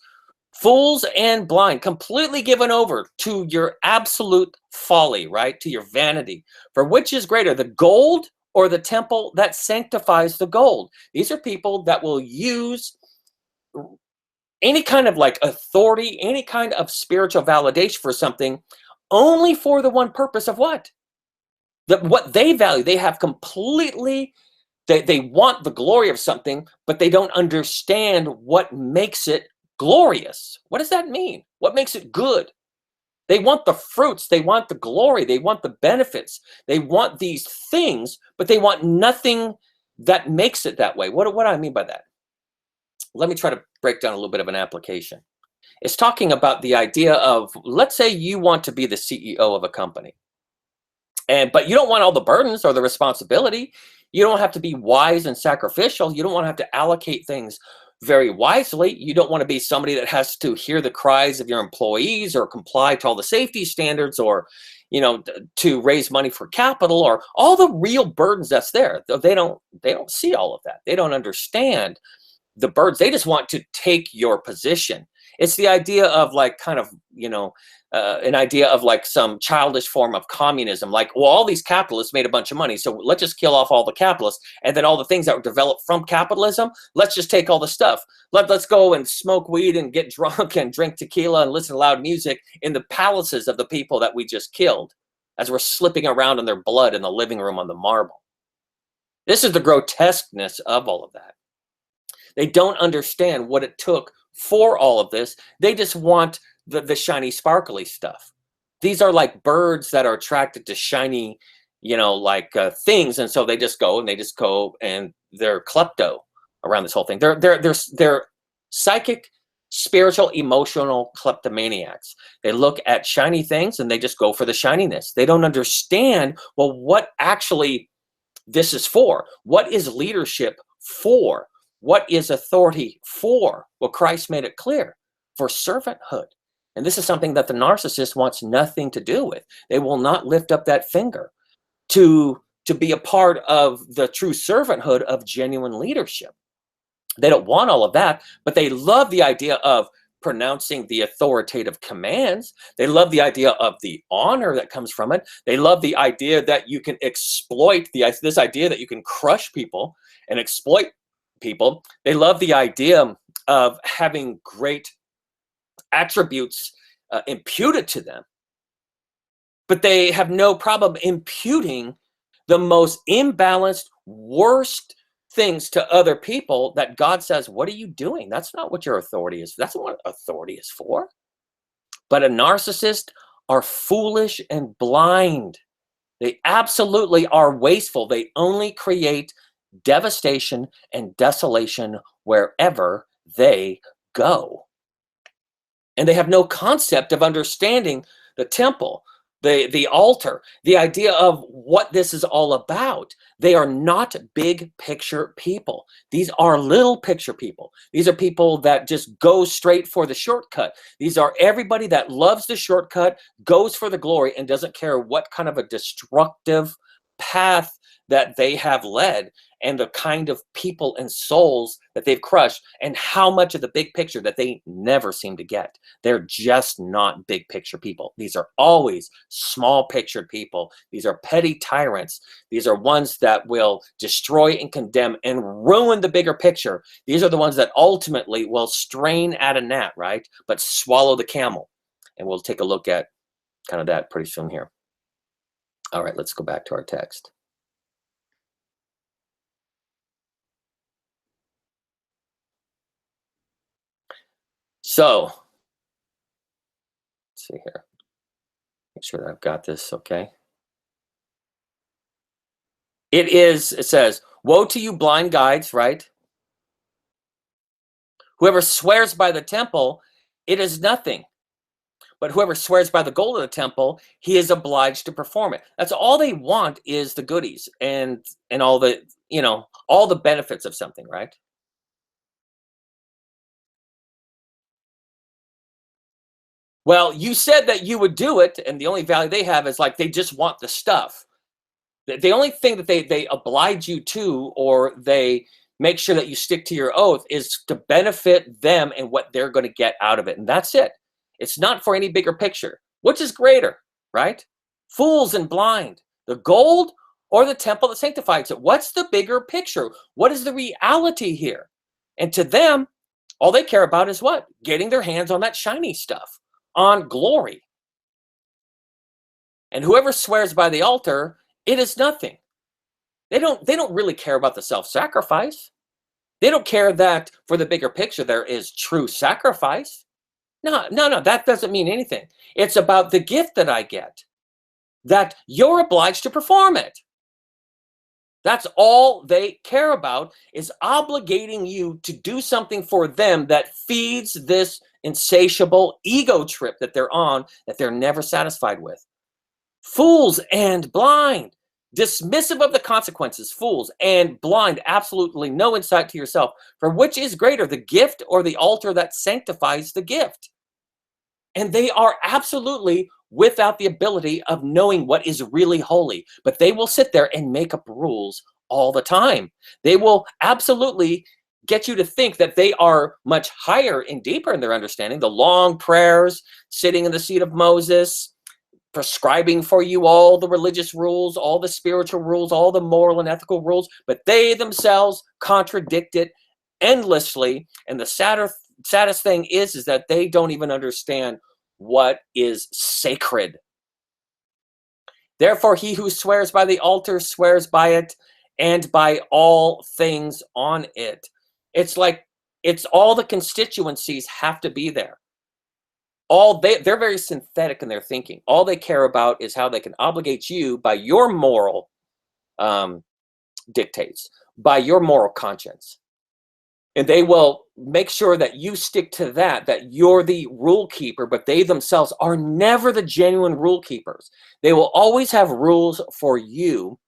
Fools and blind, completely given over to your absolute folly, right? To your vanity. For which is greater, the gold or the temple that sanctifies the gold? These are people that will use any kind of like authority, any kind of spiritual validation for something, only for the one purpose of what? What they value. They have completely, they want the glory of something, but they don't understand what makes it glorious. What does that mean? What makes it good? They want the fruits, they want the glory, they want the benefits, they want these things, but they want nothing that makes it that way. What do I mean by that? Let me try to break down a little bit of an application. It's talking about the idea of, let's say you want to be the CEO of a company, but you don't want all the burdens or the responsibility. You don't have to be wise and sacrificial. You don't want to have to allocate things very wisely. You don't want to be somebody that has to hear the cries of your employees or comply to all the safety standards, or, to raise money for capital, or all the real burdens that's there. They don't see all of that. They don't understand the birds. They just want to take your position. It's the idea of like kind of, an idea of like some childish form of communism. Like, well, all these capitalists made a bunch of money, so let's just kill off all the capitalists. And then all the things that were developed from capitalism, let's just take all the stuff. Let's go and smoke weed and get drunk and drink tequila and listen to loud music in the palaces of the people that we just killed, as we're slipping around in their blood in the living room on the marble. This is the grotesqueness of all of that. They don't understand what it took for all of this. They just want the shiny, sparkly stuff. These are like birds that are attracted to shiny, things, and so they just go and they're klepto around this whole thing. They're psychic, spiritual, emotional kleptomaniacs. They look at shiny things and they just go for the shininess. They don't understand, well, what actually this is for. What is leadership for? What is authority for? Well, Christ made it clear, for servanthood. And this is something that the narcissist wants nothing to do with. They will not lift up that finger to be a part of the true servanthood of genuine leadership. They don't want all of that, but they love the idea of pronouncing the authoritative commands. They love the idea of the honor that comes from it. They love the idea that you can exploit this idea that you can crush people and exploit people. They love the idea of having great attributes imputed to them, but they have no problem imputing the most imbalanced, worst things to other people that God says, what are you doing? That's not what your authority is. That's not what authority is for. But a narcissist are foolish and blind. They absolutely are wasteful. They only create devastation and desolation wherever they go. And they have no concept of understanding the temple, the altar, the idea of what this is all about. They are not big picture people. These are little picture people. These are people that just go straight for the shortcut. These are everybody that loves the shortcut, goes for the glory, and doesn't care what kind of a destructive path that they have led, and the kind of people and souls that they've crushed, and how much of the big picture that they never seem to get. They're just not big picture people. These are always small pictured people. These are petty tyrants. These are ones that will destroy and condemn and ruin the bigger picture. These are the ones that ultimately will strain at a gnat, right? But swallow the camel. And we'll take a look at kind of that pretty soon here. All right, let's go back to our text. So, let's see here. Make sure that I've got this okay. It says, woe to you blind guides, right? Whoever swears by the temple, it is nothing. But whoever swears by the gold of the temple, he is obliged to perform it. That's all they want, is the goodies and all the, all the benefits of something, right? Well, you said that you would do it, and the only value they have is like they just want the stuff. The only thing that they oblige you to, or they make sure that you stick to your oath, is to benefit them and what they're going to get out of it. And that's it. It's not for any bigger picture. Which is greater, right? Fools and blind, the gold or the temple that sanctifies it? What's the bigger picture? What is the reality here? And to them, all they care about is what? Getting their hands on that shiny stuff, on glory. And whoever swears by the altar, it is nothing. They don't really care about the self-sacrifice. They don't care that for the bigger picture there is true sacrifice. No, that doesn't mean anything. It's about the gift that I get, that you're obliged to perform it. That's all they care about, is obligating you to do something for them that feeds this insatiable ego trip that they're on, that they're never satisfied with. Fools and blind, dismissive of the consequences, fools and blind, absolutely no insight to yourself. For which is greater, the gift or the altar that sanctifies the gift? And they are absolutely without the ability of knowing what is really holy. But they will sit there and make up rules all the time. They will absolutely get you to think that they are much higher and deeper in their understanding. The long prayers, sitting in the seat of Moses, prescribing for you all the religious rules, all the spiritual rules, all the moral and ethical rules, but they themselves contradict it endlessly. And the saddest thing is that they don't even understand what is sacred. Therefore, he who swears by the altar swears by it and by all things on it. It's like, it's all the constituencies have to be there. They're very synthetic in their thinking. All they care about is how they can obligate you by your moral dictates, by your moral conscience. And they will make sure that you stick to that you're the rule keeper, but they themselves are never the genuine rule keepers. They will always have rules for you,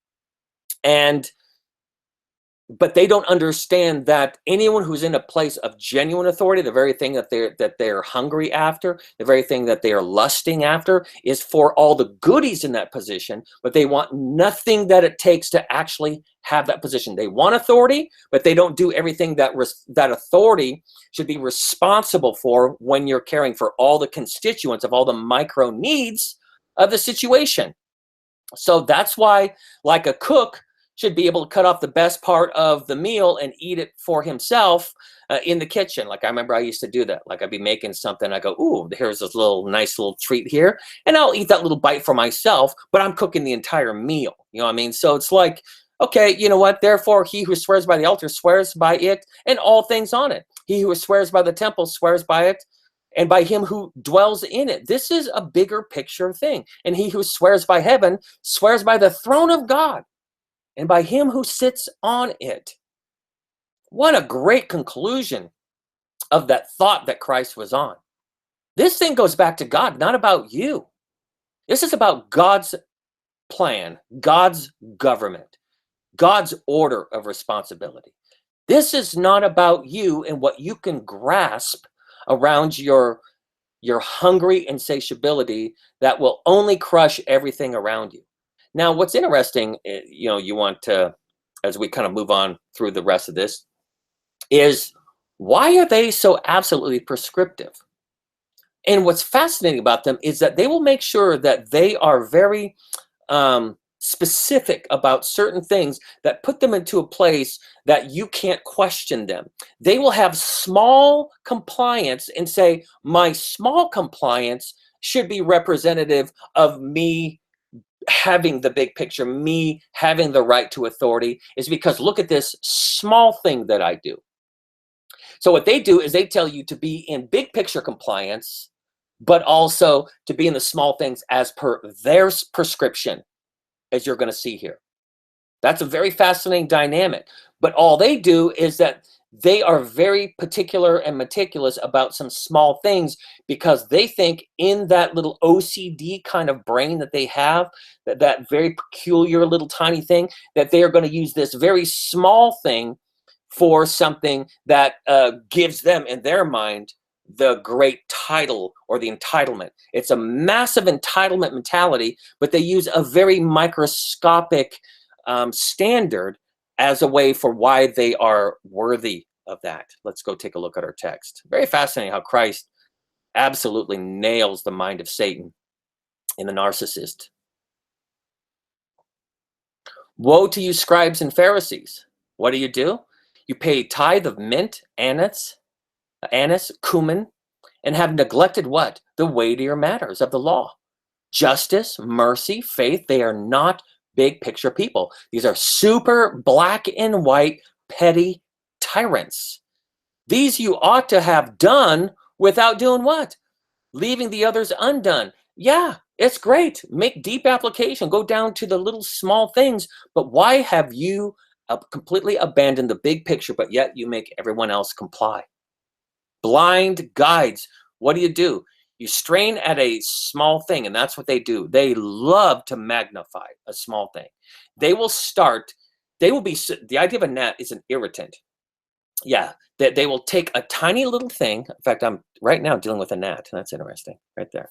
but they don't understand that anyone who's in a place of genuine authority, the very thing that they're hungry after, the very thing that they are lusting after, is for all the goodies in that position, but they want nothing that it takes to actually have that position. They want authority, but they don't do everything that authority should be responsible for when you're caring for all the constituents of all the micro needs of the situation. So that's why, like a cook should be able to cut off the best part of the meal and eat it for himself in the kitchen. Like, I remember I used to do that. Like, I'd be making something, I go, ooh, here's this nice little treat here, and I'll eat that little bite for myself, but I'm cooking the entire meal. You know what I mean? So it's like, okay, you know what? Therefore, he who swears by the altar swears by it and all things on it. He who swears by the temple swears by it and by him who dwells in it. This is a bigger picture thing. And he who swears by heaven swears by the throne of God and by him who sits on it. What a great conclusion of that thought that Christ was on. This thing goes back to God, not about you. This is about God's plan, God's government, God's order of responsibility. This is not about you and what you can grasp around your hungry insatiability that will only crush everything around you. Now, what's interesting, you want to, as we kind of move on through the rest of this, is why are they so absolutely prescriptive? And what's fascinating about them is that they will make sure that they are very specific about certain things that put them into a place that you can't question them. They will have small compliance and say, my small compliance should be representative of me having the big picture, me having the right to authority, is because look at this small thing that I do. So what they do is they tell you to be in big picture compliance, but also to be in the small things as per their prescription, as you're going to see here. That's a very fascinating dynamic. But all they do is that they are very particular and meticulous about some small things, because they think in that little OCD kind of brain that they have, that very peculiar little tiny thing, that they are going to use this very small thing for something that gives them, in their mind, the great title or the entitlement. It's a massive entitlement mentality, but they use a very microscopic standard as a way for why they are worthy of that. Let's go take a look at our text. Very fascinating how Christ absolutely nails the mind of Satan in the narcissist. Woe to you, scribes and Pharisees. What do? You pay tithe of mint, anise, cumin, and have neglected what? The weightier matters of the law. Justice, mercy, faith. They are not big picture people. These are super black and white, petty tyrants. These you ought to have done without doing what? Leaving the others undone. Yeah, it's great. Make deep application. Go down to the little small things. But why have you completely abandoned the big picture, but yet you make everyone else comply? Blind guides. What do? You strain at a small thing, and that's what they do. They love to magnify a small thing. The idea of a gnat is an irritant. Yeah, they will take a tiny little thing. In fact, I'm right now dealing with a gnat. That's interesting, right there.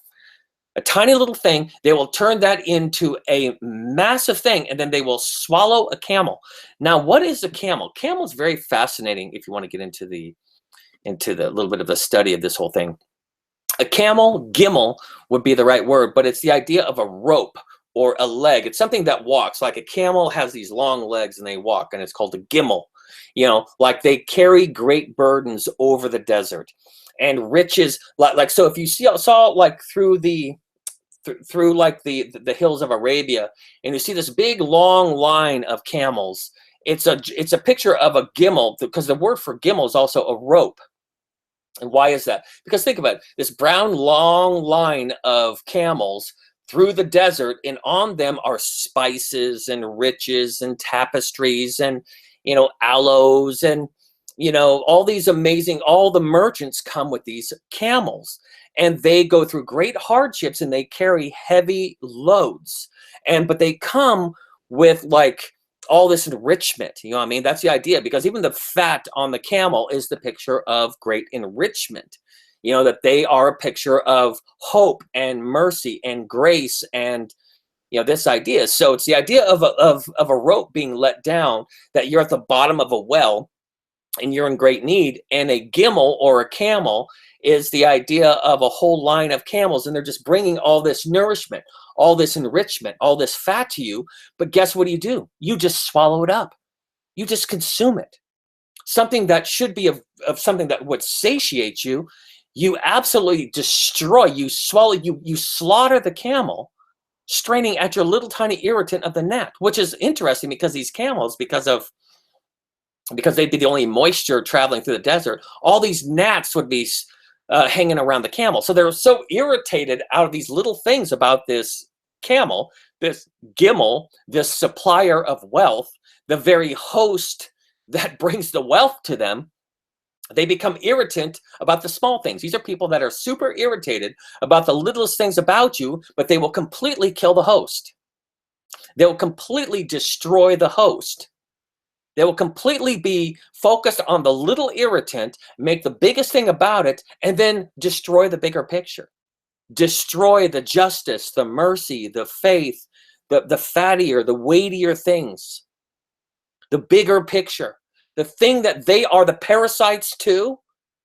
A tiny little thing, they will turn that into a massive thing, and then they will swallow a camel. Now, what is a camel? Camel is very fascinating if you want to get into the little bit of the study of this whole thing. A camel, gimel would be the right word, but it's the idea of a rope or a leg. It's something that walks. Like a camel has these long legs and they walk, and it's called a gimel. Like they carry great burdens over the desert and riches. Like so, if you saw like through the hills of Arabia, and you see this big long line of camels, it's a picture of a gimel, because the word for gimel is also a rope. And why is that? Because think about it, this brown long line of camels through the desert, and on them are spices and riches and tapestries and aloes and all these amazing, all the merchants come with these camels, and they go through great hardships and they carry heavy loads, but they come with like all this enrichment. You know what I mean? That's the idea, because even the fat on the camel is the picture of great enrichment. That they are a picture of hope and mercy and grace and this idea. So it's the idea of a rope being let down, that you're at the bottom of a well and you're in great need, and a gimel or a camel is the idea of a whole line of camels, and they're just bringing all this nourishment, all this enrichment, all this fat to you. But guess what do? You just swallow it up. You just consume it. Something that should be of something that would satiate you, you absolutely destroy. You swallow, you slaughter the camel, straining at your little tiny irritant of the gnat, which is interesting, because these camels, because they'd be the only moisture traveling through the desert, all these gnats would be hanging around the camel. So they're so irritated out of these little things about this camel, this gimel, this supplier of wealth, the very host that brings the wealth to them. They become irritant about the small things. These are people that are super irritated about the littlest things about you, but they will completely kill the host. They will completely destroy the host. They will completely be focused on the little irritant, make the biggest thing about it, and then destroy the bigger picture. Destroy the justice, the mercy, the faith, the fattier, the weightier things, the bigger picture. The thing that they are the parasites to,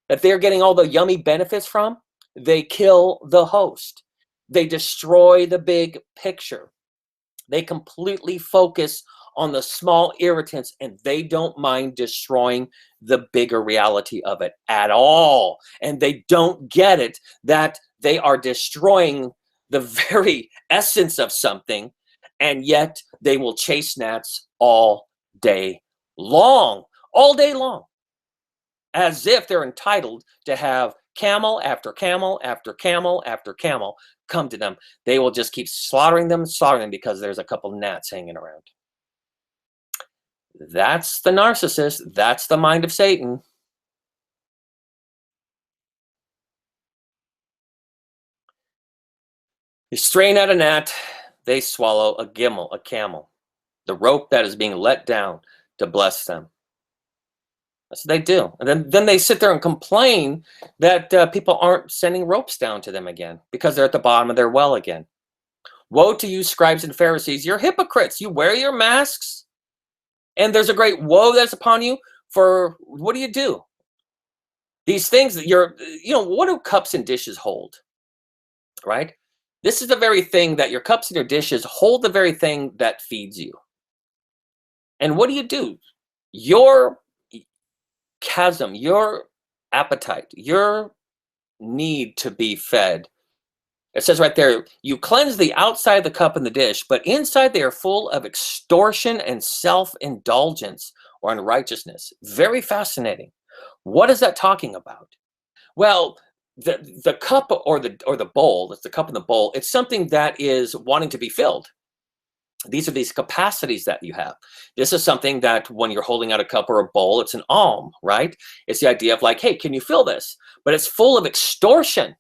that they're getting all the yummy benefits from, they kill the host. They destroy the big picture. They completely focus on the small irritants, and they don't mind destroying the bigger reality of it at all. And they don't get it that they are destroying the very essence of something, and yet they will chase gnats all day long. All day long. as if they're entitled to have camel after camel after camel after camel come to them. They will just keep slaughtering them because there's a couple gnats hanging around. That's the narcissist. That's the mind of Satan. You strain out a gnat, they swallow a camel, the rope that is being let down to bless them. That's what they do. And then they sit there and complain that people aren't sending ropes down to them again because they're at the bottom of their well again. Woe to you, scribes and Pharisees, you're hypocrites. You wear your masks, and there's a great woe that's upon you. For what do? These things that what do cups and dishes hold? Right? This is the very thing that your cups and your dishes hold, the very thing that feeds you. And what do? Your chasm, your appetite, your need to be fed. It says right there, you cleanse the outside of the cup and the dish, but inside they are full of extortion and self-indulgence or unrighteousness. Very fascinating. What is that talking about? Well, the cup or the bowl, it's the cup and the bowl, it's something that is wanting to be filled. These are these capacities that you have. This is something that when you're holding out a cup or a bowl, it's an alm, right? It's the idea of like, hey, can you fill this? But it's full of extortion,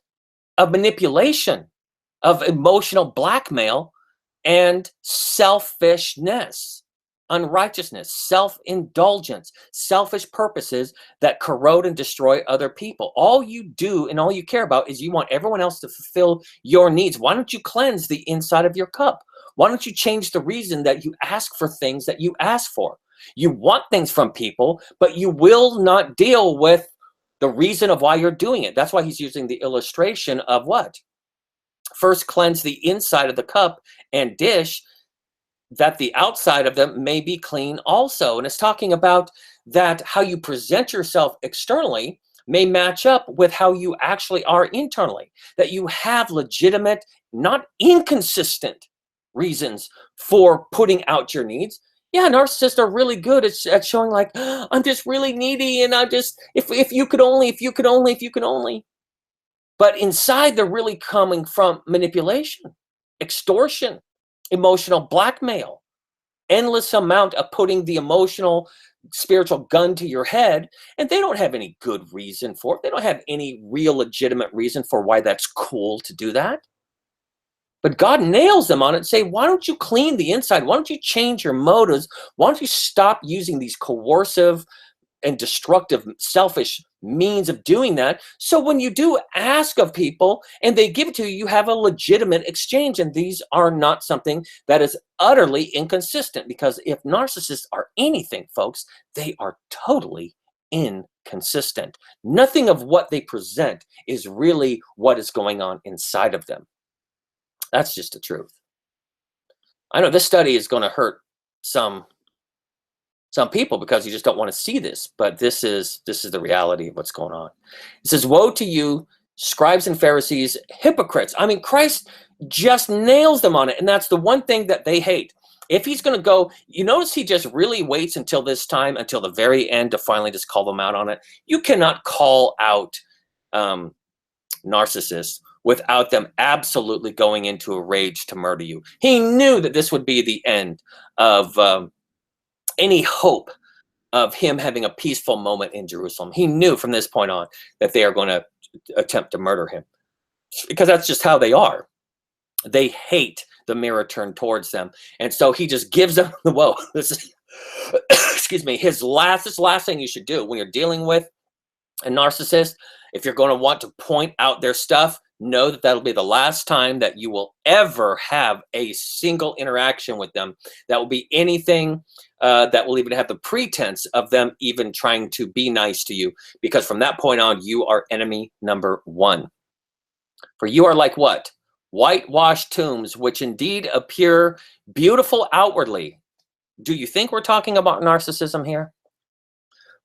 of manipulation, of emotional blackmail, and selfishness, unrighteousness, self-indulgence, selfish purposes that corrode and destroy other people. All you do and all you care about is you want everyone else to fulfill your needs. Why don't you cleanse the inside of your cup? Why don't you change the reason that you ask for things that you ask for? You want things from people, but you will not deal with the reason of why you're doing it. That's why he's using the illustration of what? First, cleanse the inside of the cup and dish, that the outside of them may be clean also. And it's talking about that how you present yourself externally may match up with how you actually are internally, that you have legitimate, not inconsistent reasons for putting out your needs. Yeah, narcissists are really good at showing like, I'm just really needy and I'm just, if you could only, if you could only, if you could only. But inside they're really coming from manipulation, extortion, emotional blackmail, endless amount of putting the emotional, spiritual gun to your head, and they don't have any good reason for it. They don't have any real legitimate reason for why that's cool to do that. But God nails them on it and say, why don't you clean the inside? Why don't you change your motives? Why don't you stop using these coercive and destructive, selfish means of doing that? So when you do ask of people and they give it to you, you have a legitimate exchange. And these are not something that is utterly inconsistent, because if narcissists are anything, folks, they are totally inconsistent. Nothing of what they present is really what is going on inside of them. That's just the truth. I know this study is going to hurt some people because you just don't want to see this, but this is the reality of what's going on. It says, woe to you, scribes and Pharisees, hypocrites. I mean, Christ just nails them on it. And that's the one thing that they hate. If he's going to go, you notice he just really waits until this time, until the very end, to finally just call them out on it. You cannot call out narcissists without them absolutely going into a rage to murder you. He knew that this would be the end of any hope of him having a peaceful moment in Jerusalem. He knew from this point on that they are going to attempt to murder him, because that's just how they are. They hate the mirror turned towards them. And so he just gives them the woe. This is, excuse me, this last thing you should do when you're dealing with a narcissist. If you're going to want to point out their stuff, know that that'll be the last time that you will ever have a single interaction with them. That will be anything that will even have the pretense of them even trying to be nice to you, because from that point on, you are enemy number one. For you are like what? Whitewashed tombs, which indeed appear beautiful outwardly. Do you think we're talking about narcissism here?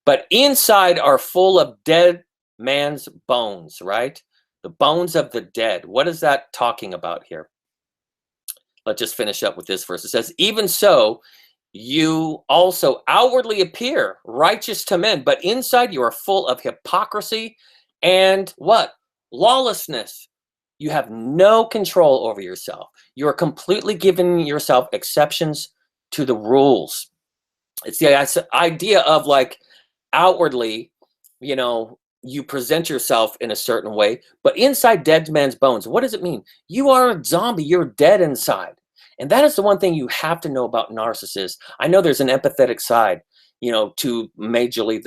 But inside are full of dead man's bones, right? The bones of the dead. What is that talking about here? Let's just finish up with this verse. It says, even so, You also outwardly appear righteous to men, but inside you are full of hypocrisy and what? Lawlessness. You have no control over yourself. You are completely giving yourself exceptions to the rules. It's the idea of like outwardly, you present yourself in a certain way, but inside dead man's bones. What does it mean? You are a zombie. You're dead inside. And that is the one thing you have to know about narcissists. I know there's an empathetic side, to mainly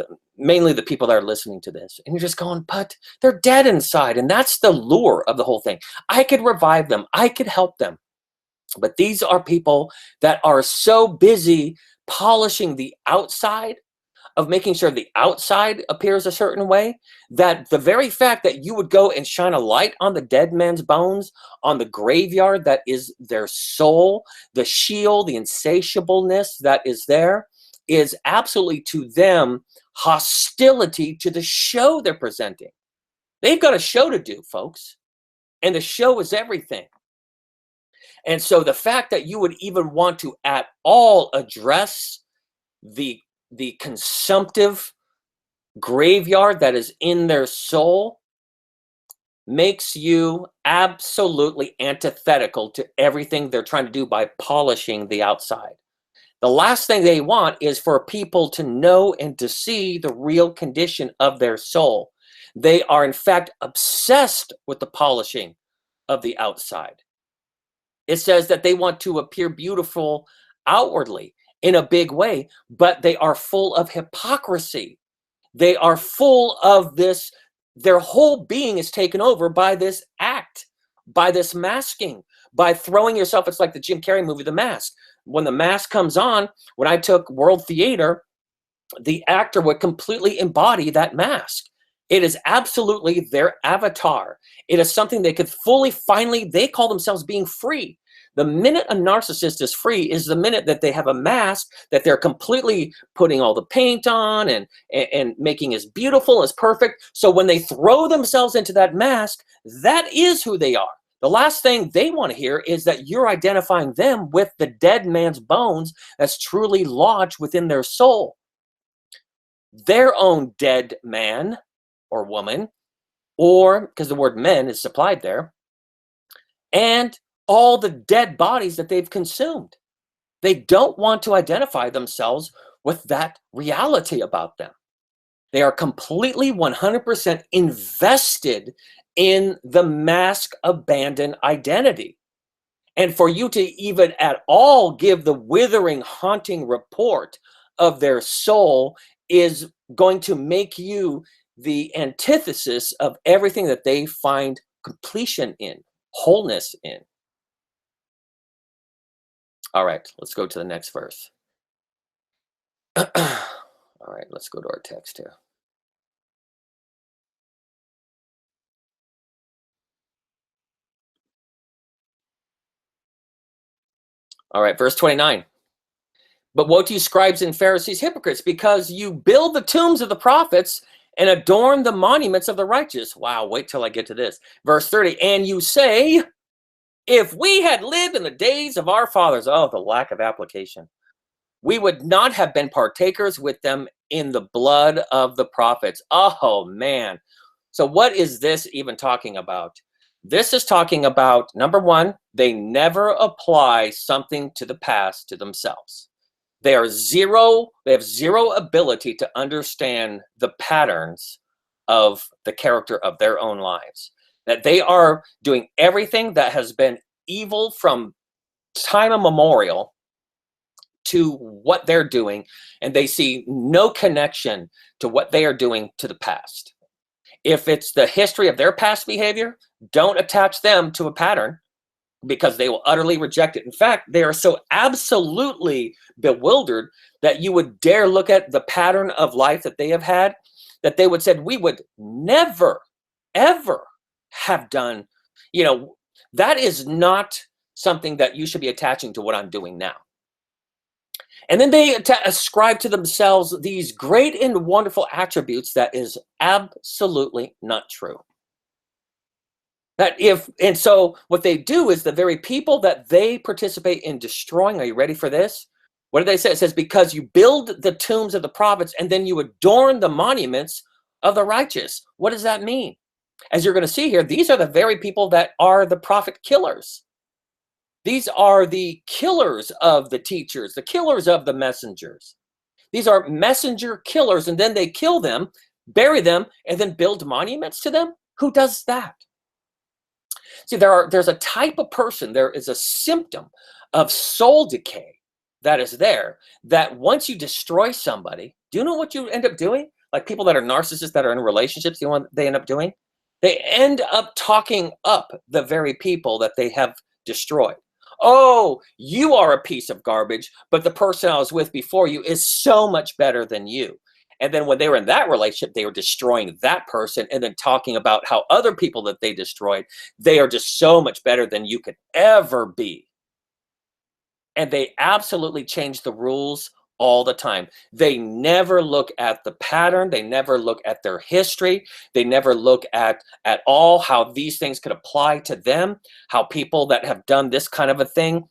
the people that are listening to this. And you're just going, but they're dead inside. And that's the lure of the whole thing. I could revive them. I could help them. But these are people that are so busy polishing the outside, of making sure the outside appears a certain way, that the very fact that you would go and shine a light on the dead man's bones, on the graveyard that is their soul, the shield, the insatiableness that is there, is absolutely to them hostility to the show they're presenting. They've got a show to do, folks, and the show is everything. And so the fact that you would even want to at all address the consumptive graveyard that is in their soul makes you absolutely antithetical to everything they're trying to do by polishing the outside. The last thing they want is for people to know and to see the real condition of their soul. They are, in fact, obsessed with the polishing of the outside. It says that they want to appear beautiful outwardly in a big way, but they are full of hypocrisy. They are full of this, their whole being is taken over by this act, by this masking, by throwing yourself. It's like the Jim Carrey movie, The Mask. When the mask comes on, when I took World Theater, the actor would completely embody that mask. It is absolutely their avatar. It is something they could finally, they call themselves being free. The minute a narcissist is free is the minute that they have a mask that they're completely putting all the paint on and making as beautiful as perfect. So when they throw themselves into that mask, that is who they are. The last thing they want to hear is that you're identifying them with the dead man's bones that's truly lodged within their soul. Their own dead man or woman, or because the word men is supplied there, and all the dead bodies that they've consumed. They don't want to identify themselves with that reality about them. They are completely 100% invested in the mask abandoned identity. And for you to even at all give the withering, haunting report of their soul is going to make you the antithesis of everything that they find completion in, wholeness in. All right, let's go to the next verse. All right, let's go to our text here. All right, verse 29. But woe to you, scribes and Pharisees, hypocrites, because you build the tombs of the prophets and adorn the monuments of the righteous. Wow, wait till I get to this. Verse 30, and you say, if we had lived in the days of our fathers, oh, the lack of application, we would not have been partakers with them in the blood of the prophets. Oh, man. So what is this even talking about? This is talking about, number one, they never apply something to the past to themselves. They have zero ability to understand the patterns of the character of their own lives. That they are doing everything that has been evil from time immemorial to what they're doing, and they see no connection to what they are doing to the past. If it's the history of their past behavior, don't attach them to a pattern, because they will utterly reject it. In fact, they are so absolutely bewildered that you would dare look at the pattern of life that they have had, that they would say, we would never, ever have done, that is not something that you should be attaching to what I'm doing now. And then they ascribe to themselves these great and wonderful attributes that is absolutely not true. And so what they do is the very people that they participate in destroying, are you ready for this? What did they say? It says, because you build the tombs of the prophets and then you adorn the monuments of the righteous. What does that mean? As you're going to see here, these are the very people that are the prophet killers. These are the killers of the teachers, the killers of the messengers. These are messenger killers, and then they kill them, bury them, and then build monuments to them? Who does that? See, there's a type of person, there is a symptom of soul decay that is there, that once you destroy somebody, do you know what you end up doing? Like people that are narcissists, that are in relationships, you know what they end up doing? They end up talking up the very people that they have destroyed. Oh, you are a piece of garbage, but the person I was with before you is so much better than you. And then when they were in that relationship, they were destroying that person and then talking about how other people that they destroyed, they are just so much better than you could ever be. And they absolutely change the rules all the time. They never look at the pattern. They never look at their history. They never look at all how these things could apply to them, how people that have done this kind of a thing,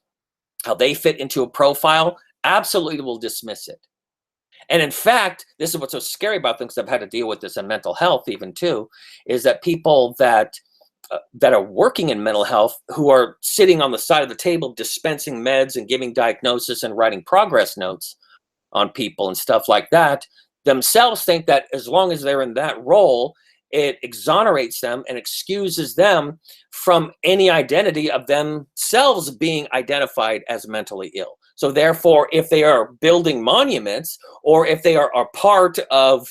how they fit into a profile, absolutely will dismiss it. And in fact, this is what's so scary about them, because I've had to deal with this in mental health even too, is that people that are working in mental health, who are sitting on the side of the table dispensing meds and giving diagnosis and writing progress notes on people and stuff like that, themselves think that as long as they're in that role, it exonerates them and excuses them from any identity of themselves being identified as mentally ill. So therefore, if they are building monuments, or if they are part of,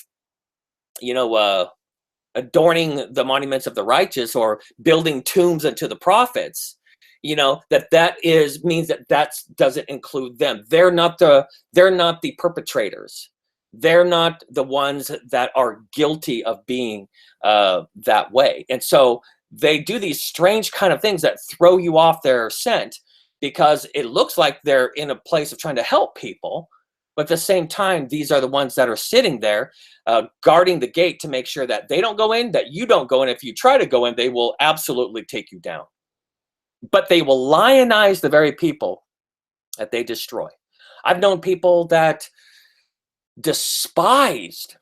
adorning the monuments of the righteous, or building tombs unto the prophets, that means that doesn't include them. They're not the perpetrators. They're not the ones that are guilty of being that way. And so they do these strange kind of things that throw you off their scent, because it looks like they're in a place of trying to help people, but at the same time, these are the ones that are sitting there guarding the gate to make sure that they don't go in, that you don't go in. If you try to go in, they will absolutely take you down. But they will lionize the very people that they destroy. I've known people that despised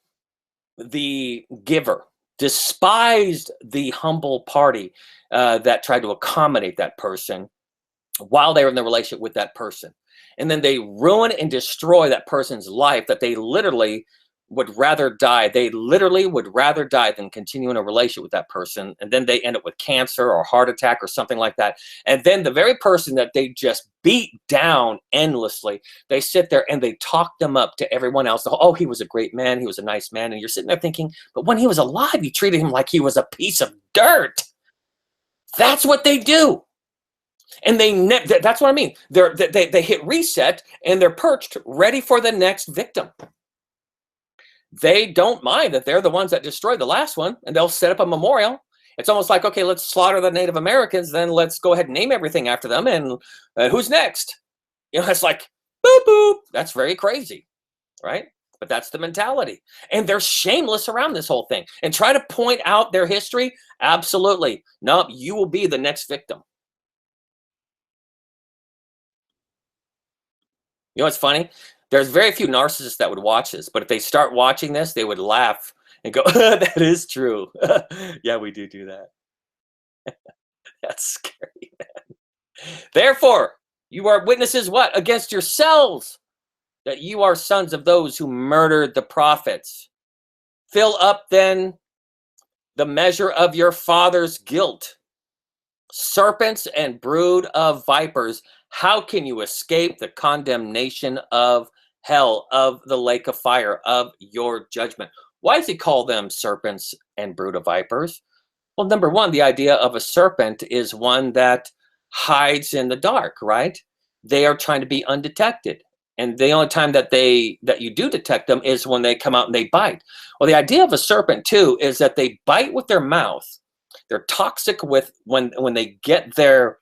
the giver, despised the humble party that tried to accommodate that person while they were in the relationship with that person. And then they ruin and destroy that person's life, that they literally would rather die. They literally would rather die than continue in a relationship with that person. And then they end up with cancer or heart attack or something like that. And then the very person that they just beat down endlessly, they sit there and they talk them up to everyone else. Oh, he was a great man. He was a nice man. And you're sitting there thinking, but when he was alive, you treated him like he was a piece of dirt. That's what they do. And that's what I mean. They hit reset and they're perched, ready for the next victim. They don't mind that they're the ones that destroyed the last one, and they'll set up a memorial. It's almost like, okay, let's slaughter the Native Americans, then let's go ahead and name everything after them, and who's next? It's like, boop, boop. That's very crazy, right? But that's the mentality. And they're shameless around this whole thing. And try to point out their history, absolutely. Nope, you will be the next victim. You know what's funny? There's very few narcissists that would watch this, but if they start watching this, they would laugh and go, that is true. Yeah, we do that. That's scary, man. Therefore, you are witnesses what? Against yourselves, that you are sons of those who murdered the prophets. Fill up then the measure of your father's guilt. Serpents and brood of vipers, how can you escape the condemnation of hell, of the lake of fire, of your judgment? Why does he call them serpents and brood of vipers? Well, number one, the idea of a serpent is one that hides in the dark, right? They are trying to be undetected. And the only time that you do detect them is when they come out and they bite. Well, the idea of a serpent too is that they bite with their mouth. They're toxic with when they get their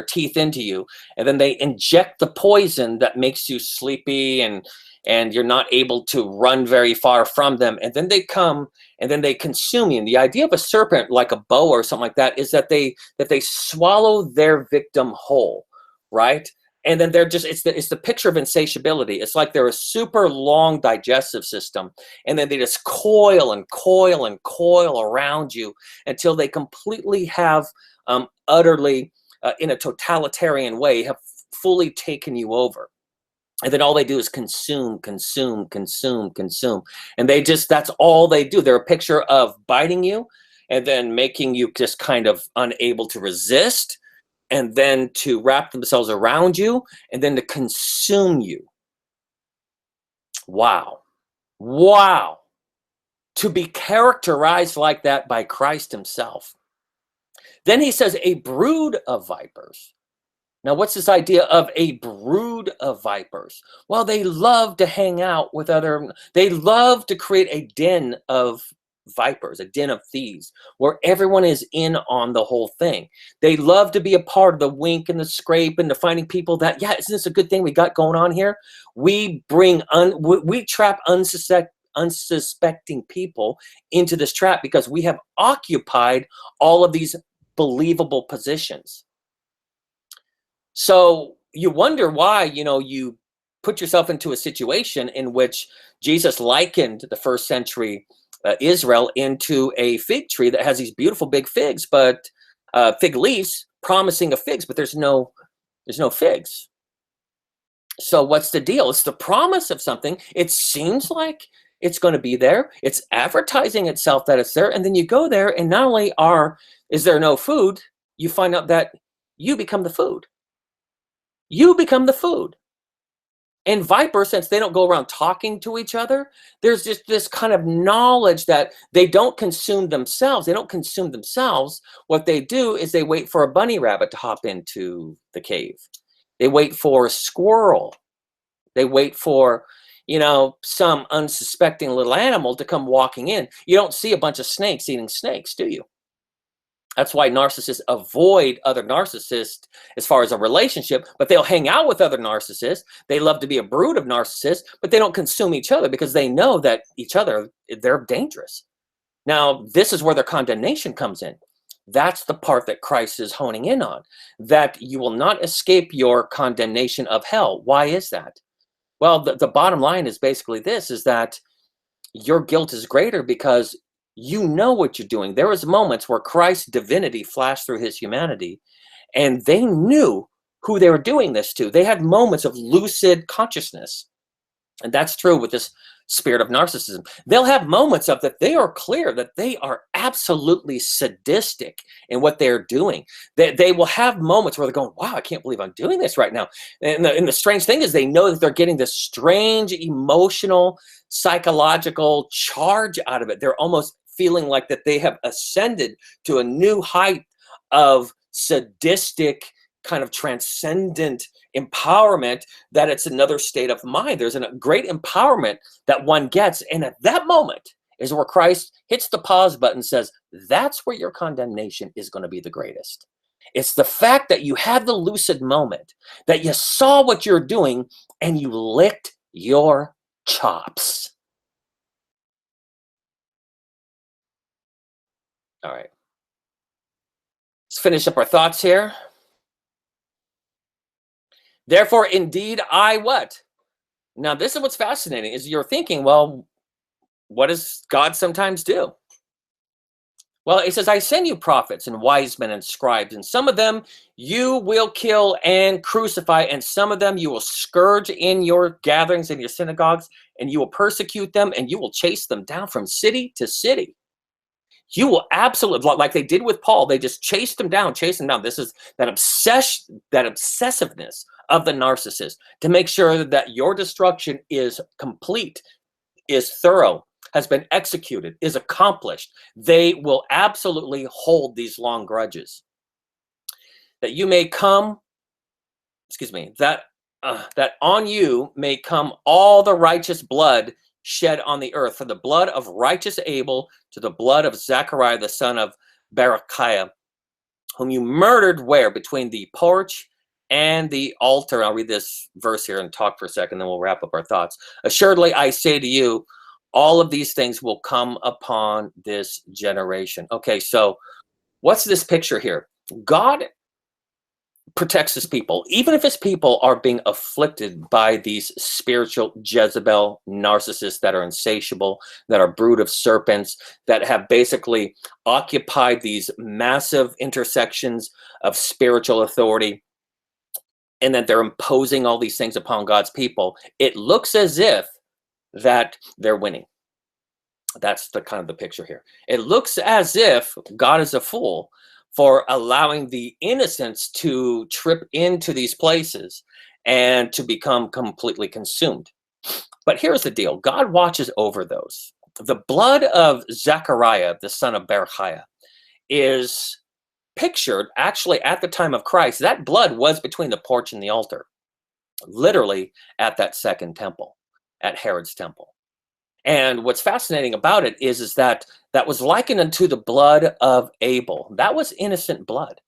teeth into you, and then they inject the poison that makes you sleepy and you're not able to run very far from them. And then they come and then they consume you. And the idea of a serpent, like a boa or something like that, is that they swallow their victim whole, right? And then they're just, it's the picture of insatiability. It's like they're a super long digestive system, and then they just coil and coil and coil around you until they completely have utterly, in a totalitarian way, have fully taken you over. And then all they do is consume, consume, consume, consume. And they just, that's all they do. They're a picture of biting you and then making you just kind of unable to resist, and then to wrap themselves around you, and then to consume you. Wow. Wow. To be characterized like that by Christ himself. Then he says, a brood of vipers. Now, what's this idea of a brood of vipers? Well, they love to hang out with they love to create a den of vipers, a den of thieves, where everyone is in on the whole thing. They love to be a part of the wink and the scrape and the finding people that, yeah, isn't this a good thing we got going on here? We trap unsuspecting people into this trap because we have occupied all of these believable positions. So you wonder why, you put yourself into a situation in which Jesus likened the first century Israel into a fig tree that has these beautiful big figs, but fig leaves promising of figs, but there's no figs. So what's the deal? It's the promise of something. It seems like it's going to be there. It's advertising itself that it's there. And then you go there, and not only is there no food, you find out that you become the food. You become the food. And vipers, since they don't go around talking to each other, there's just this kind of knowledge that they don't consume themselves. They don't consume themselves. What they do is they wait for a bunny rabbit to hop into the cave. They wait for a squirrel. They wait for, some unsuspecting little animal to come walking in. You don't see a bunch of snakes eating snakes, do you? That's why narcissists avoid other narcissists as far as a relationship, but they'll hang out with other narcissists. They love to be a brood of narcissists, but they don't consume each other because they know that they're dangerous. Now, this is where their condemnation comes in. That's the part that Christ is honing in on, that you will not escape your condemnation of hell. Why is that? Well, the bottom line is basically this, is that your guilt is greater because you know what you're doing. There was moments where Christ's divinity flashed through his humanity, and they knew who they were doing this to. They had moments of lucid consciousness. And that's true with this spirit of narcissism. They'll have moments of that they are clear that they are absolutely sadistic in what they're doing. They will have moments where they're going, wow, I can't believe I'm doing this right now. And the strange thing is they know that they're getting this strange emotional, psychological charge out of it. They're almost feeling like that they have ascended to a new height of sadistic, kind of transcendent empowerment, that it's another state of mind. There's a great empowerment that one gets. And at that moment is where Christ hits the pause button and says, that's where your condemnation is going to be the greatest. It's the fact that you had the lucid moment, that you saw what you're doing and you licked your chops. All right. Let's finish up our thoughts here. Therefore, indeed, I what? Now, this is what's fascinating, is you're thinking, well, what does God sometimes do? Well, it says, I send you prophets and wise men and scribes, and some of them you will kill and crucify, and some of them you will scourge in your gatherings and your synagogues, and you will persecute them, and you will chase them down from city to city. You will absolutely, like they did with Paul, they just chased him down. This is that obsession, that obsessiveness of the narcissist, to make sure that your destruction is complete, is thorough, has been executed, is accomplished. They will absolutely hold these long grudges. That you may come, that on you may come all the righteous blood shed on the earth, from the blood of righteous Abel to the blood of Zechariah, the son of Berechiah, whom you murdered where? Between the porch and the altar. I'll read this verse here and talk for a second, then we'll wrap up our thoughts. Assuredly, I say to you, all of these things will come upon this generation. Okay, so what's this picture here? God protects his people, even if his people are being afflicted by these spiritual Jezebel narcissists that are insatiable, that are brood of serpents, that have basically occupied these massive intersections of spiritual authority, and that they're imposing all these things upon God's people. It looks as if that they're winning. That's the kind of the picture here. It looks as if God is a fool for allowing the innocents to trip into these places and to become completely consumed. But here's the deal. God watches over those. The blood of Zechariah, the son of Berechiah, is pictured actually at the time of Christ. That blood was between the porch and the altar, literally at that second temple, at Herod's temple. And what's fascinating about it is that that was likened unto the blood of Abel. That was innocent blood.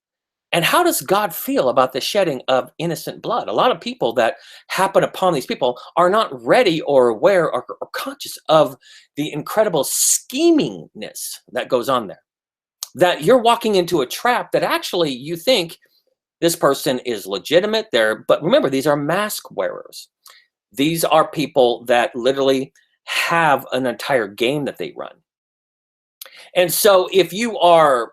And how does God feel about the shedding of innocent blood? A lot of people that happen upon these people are not ready or aware or conscious of the incredible schemingness that goes on there. That you're walking into a trap that actually you think this person is legitimate there. But remember, these are mask wearers. These are people that literally have an entire game that they run. And so if you are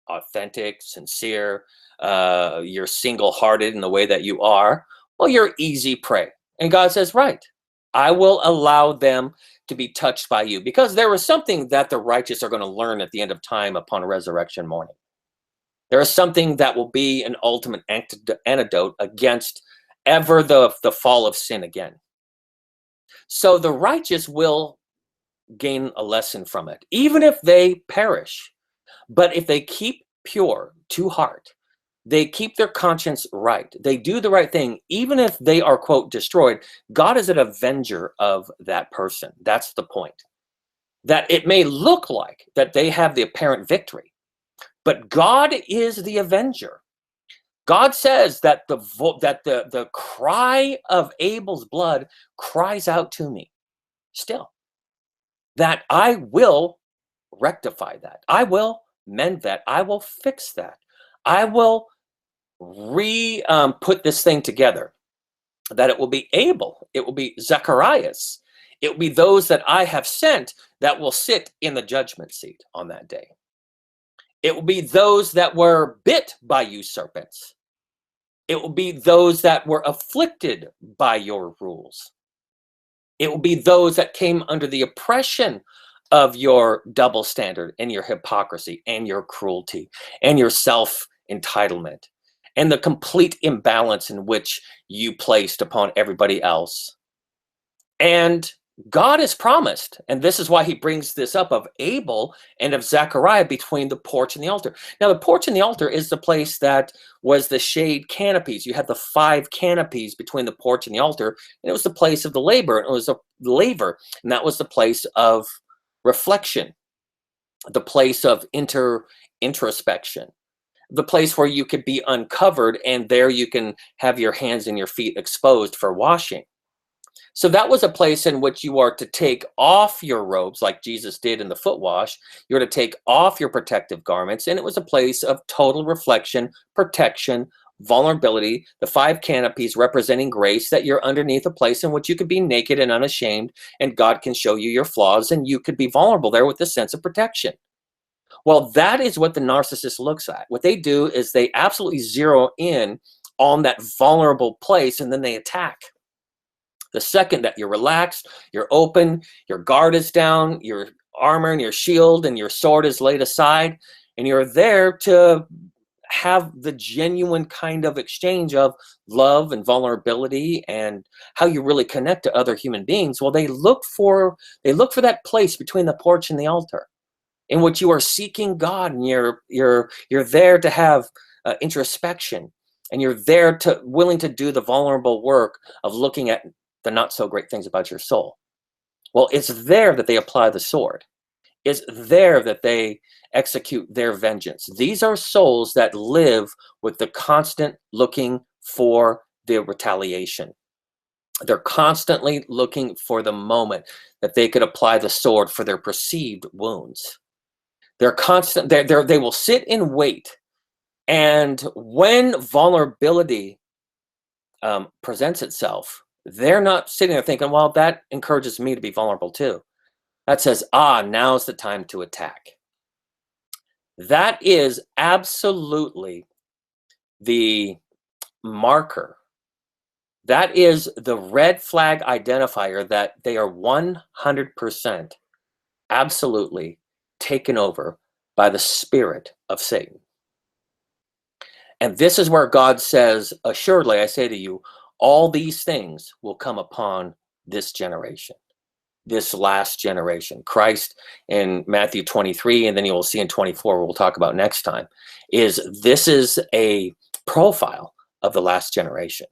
authentic, sincere, you're single-hearted in the way that you are, well, you're easy prey. And God says, right, I will allow them to be touched by you, because there is something that the righteous are going to learn at the end of time upon resurrection morning. There is something that will be an ultimate antidote against ever the fall of sin again. So the righteous will gain a lesson from it, even if they perish. But if they keep pure to heart, they keep their conscience right, they do the right thing, even if they are, quote, destroyed, God is an avenger of that person. That's the point. That it may look like that they have the apparent victory, but God is the avenger. God says that the cry of Abel's blood cries out to me still, that I will rectify that. I will mend that. I will fix that. I will put this thing together, that it will be Abel. It will be Zacharias. It will be those that I have sent that will sit in the judgment seat on that day. It will be those that were bit by you serpents. It will be those that were afflicted by your rules. It will be those that came under the oppression of your double standard and your hypocrisy and your cruelty and your self-entitlement and the complete imbalance in which you placed upon everybody else. And God has promised, and this is why he brings this up of Abel and of Zechariah between the porch and the altar. Now, the porch and the altar is the place that was the shade canopies. You had the 5 canopies between the porch and the altar, and it was the place of the labor. It was a laver, and that was the place of reflection, the place of introspection, the place where you could be uncovered, and there you can have your hands and your feet exposed for washing. So that was a place in which you are to take off your robes, like Jesus did in the foot wash. You are to take off your protective garments, and it was a place of total reflection, protection, vulnerability, the 5 canopies representing grace, that you're underneath a place in which you could be naked and unashamed, and God can show you your flaws, and you could be vulnerable there with a sense of protection. Well, that is what the narcissist looks at. What they do is they absolutely zero in on that vulnerable place, and then they attack. The second that you're relaxed, you're open, your guard is down, your armor and your shield and your sword is laid aside, and you're there to have the genuine kind of exchange of love and vulnerability and how you really connect to other human beings. Well, they look for that place between the porch and the altar in which you are seeking God, and you're there to have introspection, and you're there to willing to do the vulnerable work of looking at the not so great things about your soul. Well, it's there that they apply the sword. It's there that they execute their vengeance. These are souls that live with the constant looking for their retaliation. They're constantly looking for the moment that they could apply the sword for their perceived wounds. They will sit and wait And when vulnerability presents itself, they're not sitting there thinking, well, that encourages me to be vulnerable too. That says, now's the time to attack. That is absolutely the marker. That is the red flag identifier that they are 100% absolutely taken over by the spirit of Satan. And this is where God says, assuredly, I say to you, all these things will come upon this generation, this last generation. Christ in Matthew 23, and then you will see in 24, we'll talk about next time, this is a profile of the last generation.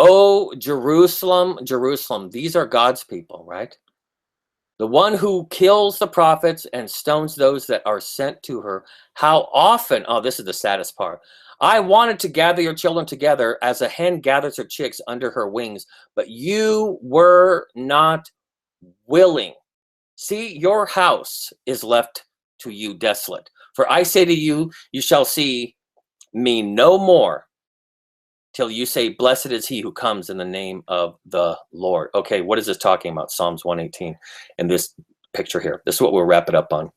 Oh, Jerusalem, Jerusalem, these are God's people, right? The one who kills the prophets and stones those that are sent to her. How often, this is the saddest part. I wanted to gather your children together as a hen gathers her chicks under her wings, but you were not willing. See, your house is left to you desolate. For I say to you, you shall see me no more till you say, blessed is he who comes in the name of the Lord. Okay, what is this talking about? Psalms 118 in this picture here. This is what we'll wrap it up on.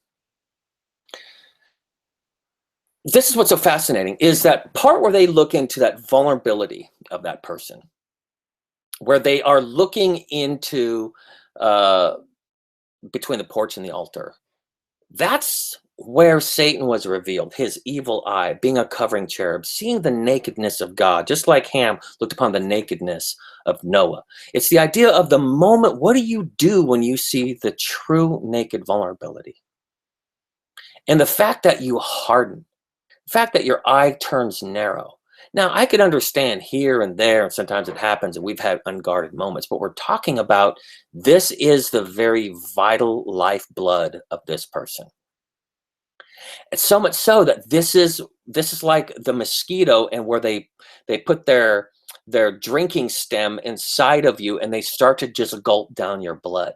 This is what's so fascinating, is that part where they look into that vulnerability of that person, where they are looking into between the porch and the altar. That's where Satan was revealed, his evil eye, being a covering cherub, seeing the nakedness of God, just like Ham looked upon the nakedness of Noah. It's the idea of the moment. What do you do when you see the true naked vulnerability? And the fact that you harden, the fact that your eye turns narrow. Now, I could understand here and there, and sometimes it happens, and we've had unguarded moments, but we're talking about this is the very vital lifeblood of this person. It's so much so that this is like the mosquito, and where they put their drinking stem inside of you, and they start to just gulp down your blood.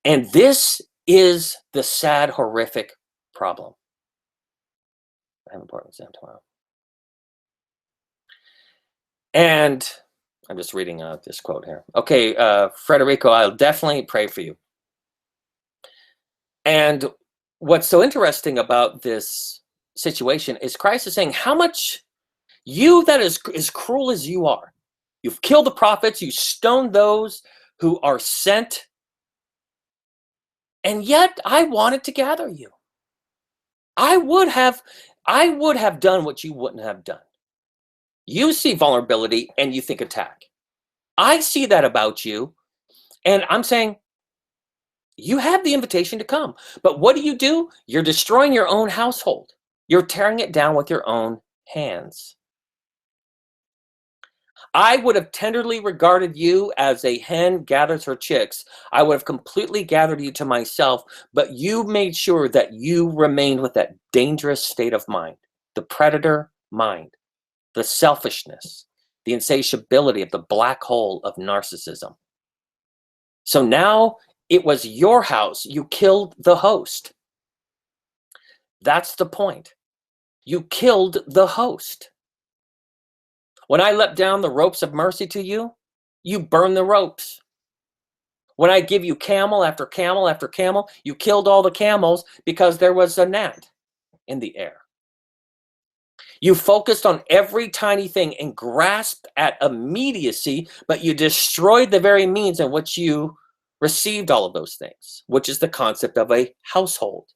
And this is the sad, horrific problem. I have an important exam tomorrow. And I'm just reading this quote here. Okay, Frederico, I'll definitely pray for you. And what's so interesting about this situation is Christ is saying, how much you that is as cruel as you are, you've killed the prophets, you stoned those who are sent, and yet I wanted to gather you. I would have done what you wouldn't have done. You see vulnerability and you think attack. I see that about you, and I'm saying, you have the invitation to come. But what do? You're destroying your own household. You're tearing it down with your own hands. I would have tenderly regarded you as a hen gathers her chicks. I would have completely gathered you to myself, but you made sure that you remained with that dangerous state of mind, the predator mind, the selfishness, the insatiability of the black hole of narcissism. So now it was your house. You killed the host. That's the point. You killed the host. When I let down the ropes of mercy to you, you burn the ropes. When I give you camel after camel after camel, you killed all the camels because there was a gnat in the air. You focused on every tiny thing and grasped at immediacy, but you destroyed the very means in which you received all of those things, which is the concept of a household.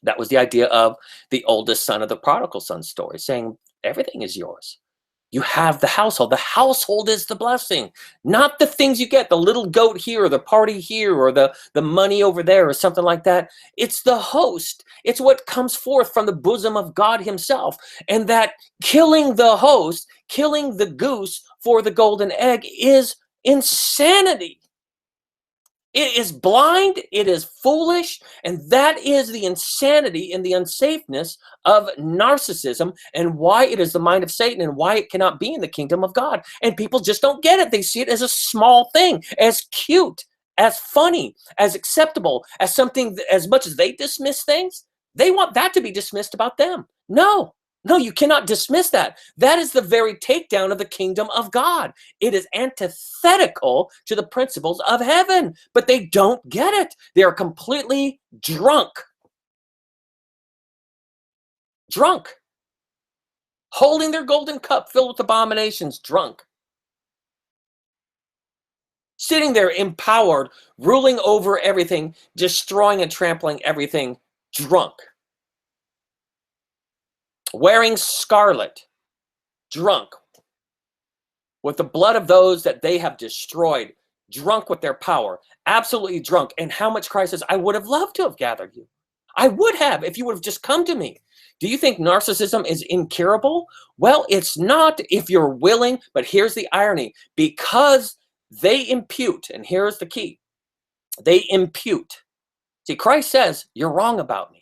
That was the idea of the oldest son of the prodigal son story, saying everything is yours. You have the household. The household is the blessing, not the things you get, the little goat here or the party here or the money over there or something like that. It's the host. It's what comes forth from the bosom of God himself. And that killing the host, killing the goose for the golden egg is insanity. It is blind, it is foolish, and that is the insanity and the unsafeness of narcissism, and why it is the mind of Satan, and why it cannot be in the kingdom of God. And people just don't get it. They see it as a small thing, as cute, as funny, as acceptable, as something as much as they dismiss things, they want that to be dismissed about them. No, no, you cannot dismiss that. That is the very takedown of the kingdom of God. It is antithetical to the principles of heaven, but they don't get it. They are completely drunk. Drunk. Holding their golden cup filled with abominations, drunk. Sitting there empowered, ruling over everything, destroying and trampling everything, drunk. Wearing scarlet, drunk, with the blood of those that they have destroyed, drunk with their power, absolutely drunk. And how much Christ says, I would have loved to have gathered you. I would have, if you would have just come to me. Do you think narcissism is incurable? Well, it's not if you're willing, but here's the irony. Because they impute, and here's the key, they impute. See, Christ says, you're wrong about me.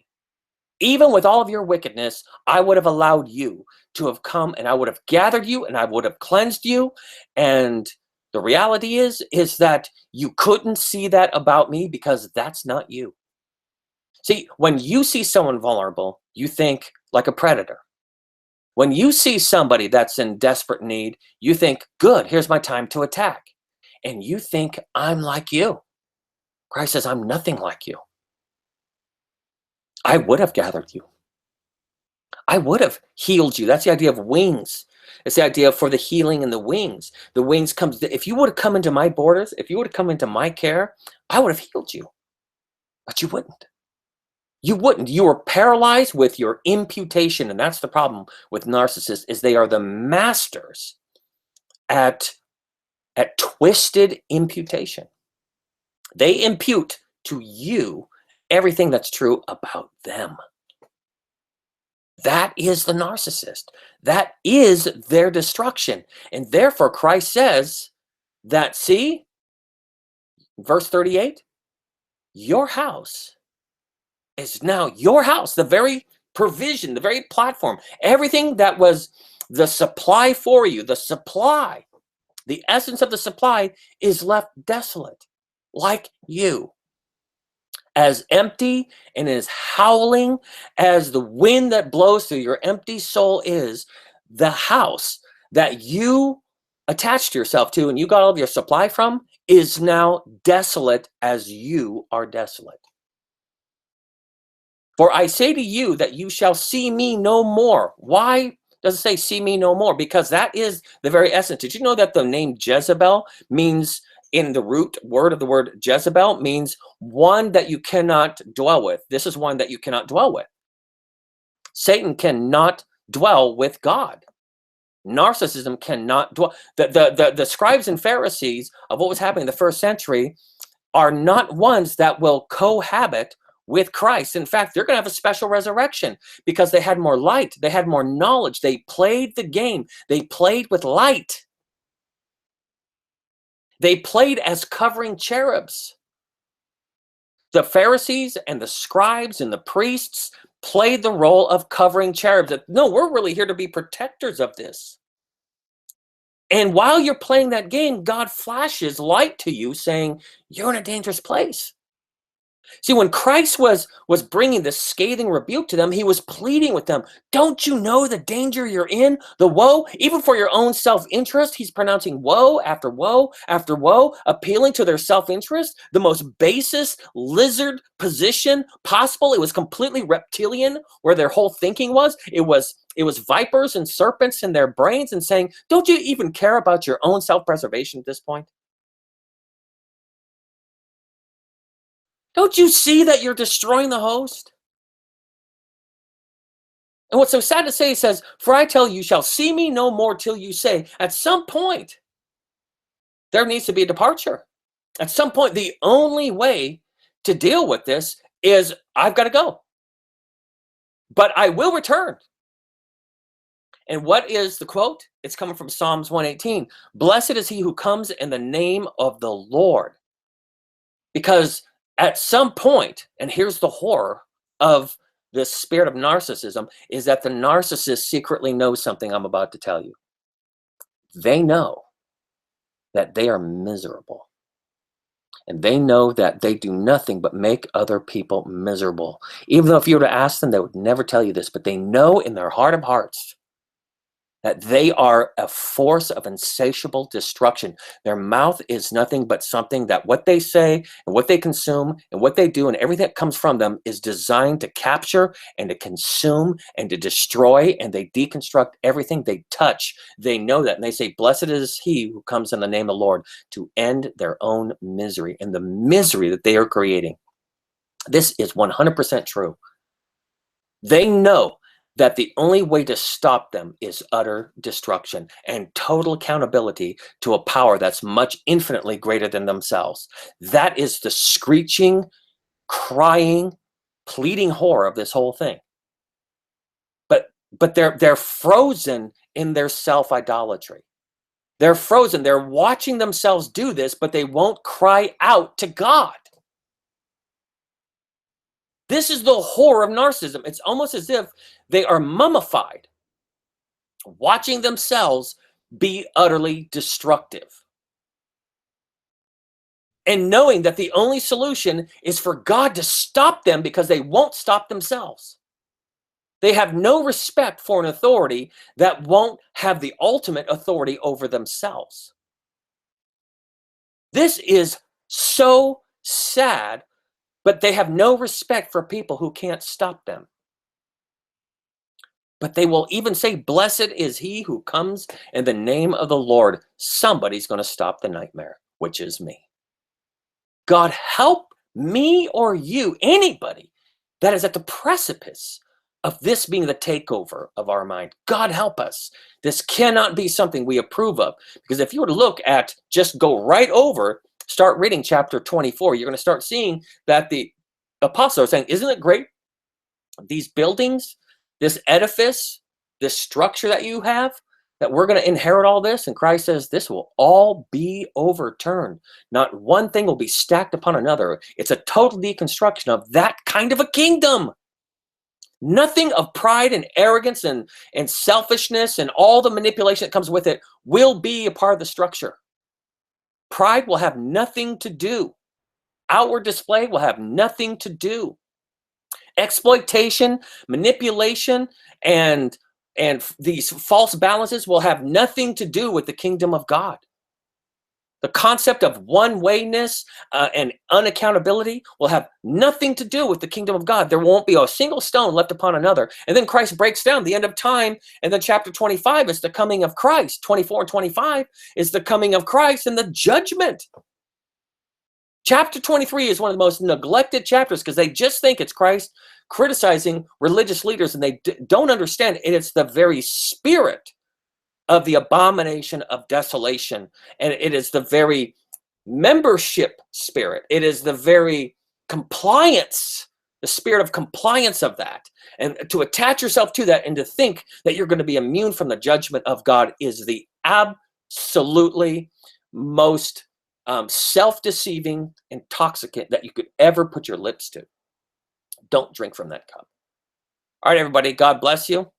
Even with all of your wickedness, I would have allowed you to have come, and I would have gathered you, and I would have cleansed you. And the reality is that you couldn't see that about me because that's not you. See, when you see someone vulnerable, you think like a predator. When you see somebody that's in desperate need, you think, good, here's my time to attack. And you think, I'm like you. Christ says, I'm nothing like you. I would have gathered you. I would have healed you. That's the idea of wings. It's the idea for the healing in the wings. The wings comes, if you would have come into my borders, if you would have come into my care, I would have healed you. But you wouldn't. You wouldn't. You were paralyzed with your imputation. And that's the problem with narcissists, is they are the masters at twisted imputation. They impute to you everything that's true about them. That is the narcissist. That is their destruction. And therefore, Christ says that, see, verse 38, your house is now your house, the very provision, the very platform, everything that was the supply for you, the supply, the essence of the supply is left desolate, like you. As empty and as howling as the wind that blows through your empty soul is, the house that you attached yourself to and you got all of your supply from is now desolate as you are desolate. For I say to you that you shall see me no more. Why does it say see me no more? Because that is the very essence. Did you know that the name Jezebel means, in the root word of the word Jezebel, means one that you cannot dwell with? This is one that you cannot dwell with. Satan cannot dwell with God. Narcissism cannot dwell. The scribes and Pharisees of what was happening in the first century are not ones that will cohabit with Christ. In fact, they're going to have a special resurrection because they had more light. They had more knowledge. They played the game. They played with light. They played as covering cherubs. The Pharisees and the scribes and the priests played the role of covering cherubs. No, we're really here to be protectors of this. And while you're playing that game, God flashes light to you saying, you're in a dangerous place. See, when Christ was bringing this scathing rebuke to them, he was pleading with them. Don't you know the danger you're in? The woe? Even for your own self-interest, he's pronouncing woe after woe after woe, appealing to their self-interest, the most basest lizard position possible. It was completely reptilian where their whole thinking was. It was vipers and serpents in their brains, and saying, don't you even care about your own self-preservation at this point? Don't you see that you're destroying the host? And what's so sad to say, he says, for I tell you, you shall see me no more till you say, at some point, there needs to be a departure. At some point, the only way to deal with this is I've got to go. But I will return. And what is the quote? It's coming from Psalms 118. Blessed is he who comes in the name of the Lord. Because at some point, and here's the horror of this spirit of narcissism, is that the narcissist secretly knows something I'm about to tell you. They know that they are miserable. And they know that they do nothing but make other people miserable. Even though if you were to ask them, they would never tell you this, but they know in their heart of hearts that they are a force of insatiable destruction. Their mouth is nothing but something that what they say and what they consume and what they do and everything that comes from them is designed to capture and to consume and to destroy, and they deconstruct everything they touch. They know that, and they say, blessed is he who comes in the name of the Lord, to end their own misery and the misery that they are creating. This is 100% true. They know that the only way to stop them is utter destruction and total accountability to a power that's much infinitely greater than themselves. That is the screeching, crying, pleading horror of this whole thing. But they're frozen in their self-idolatry. They're frozen. They're watching themselves do this, but they won't cry out to God. This is the horror of narcissism. It's almost as if they are mummified, watching themselves be utterly destructive. And knowing that the only solution is for God to stop them because they won't stop themselves. They have no respect for an authority that won't have the ultimate authority over themselves. This is so sad, but they have no respect for people who can't stop them. But they will even say, blessed is he who comes in the name of the Lord. Somebody's going to stop the nightmare, which is me. God, help me or you, anybody that is at the precipice of this being the takeover of our mind. God, help us. This cannot be something we approve of. Because if you were to look at, just go right over, start reading chapter 24, you're going to start seeing that the apostles are saying, isn't it great? These buildings, this edifice, this structure that you have, that we're going to inherit all this. And Christ says this will all be overturned. Not one thing will be stacked upon another. It's a total deconstruction of that kind of a kingdom. Nothing of pride and arrogance and selfishness and all the manipulation that comes with it will be a part of the structure. Pride will have nothing to do. Outward display will have nothing to do. Exploitation, manipulation, and these false balances will have nothing to do with the kingdom of God. The concept of one-wayness and unaccountability will have nothing to do with the kingdom of God. There won't be a single stone left upon another. And then Christ breaks down the end of time. And then chapter 25 is the coming of Christ. 24 and 25 is the coming of Christ and the judgment. Chapter 23 is one of the most neglected chapters because they just think it's Christ criticizing religious leaders, and they don't understand it. It's the very spirit of the abomination of desolation, and it is the very membership spirit. It is the very compliance, the spirit of compliance of that. And to attach yourself to that and to think that you're going to be immune from the judgment of God is the absolutely most self-deceiving intoxicant that you could ever put your lips to. Don't drink from that cup. All right, everybody, God bless you.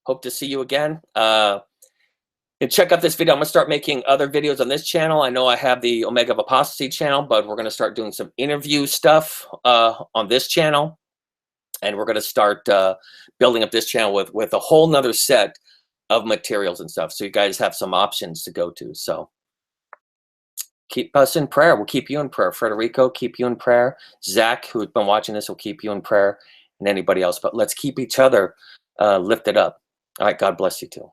Hope to see you again. And check out this video. I'm going to start making other videos on this channel. I know I have the Omega of Apostasy channel, but we're going to start doing some interview stuff on this channel. And we're going to start building up this channel with a whole nother set of materials and stuff. So you guys have some options to go to. So keep us in prayer. We'll keep you in prayer. Frederico, keep you in prayer. Zach, who's been watching this, will keep you in prayer, and anybody else. But let's keep each other lifted up. All right, God bless you too.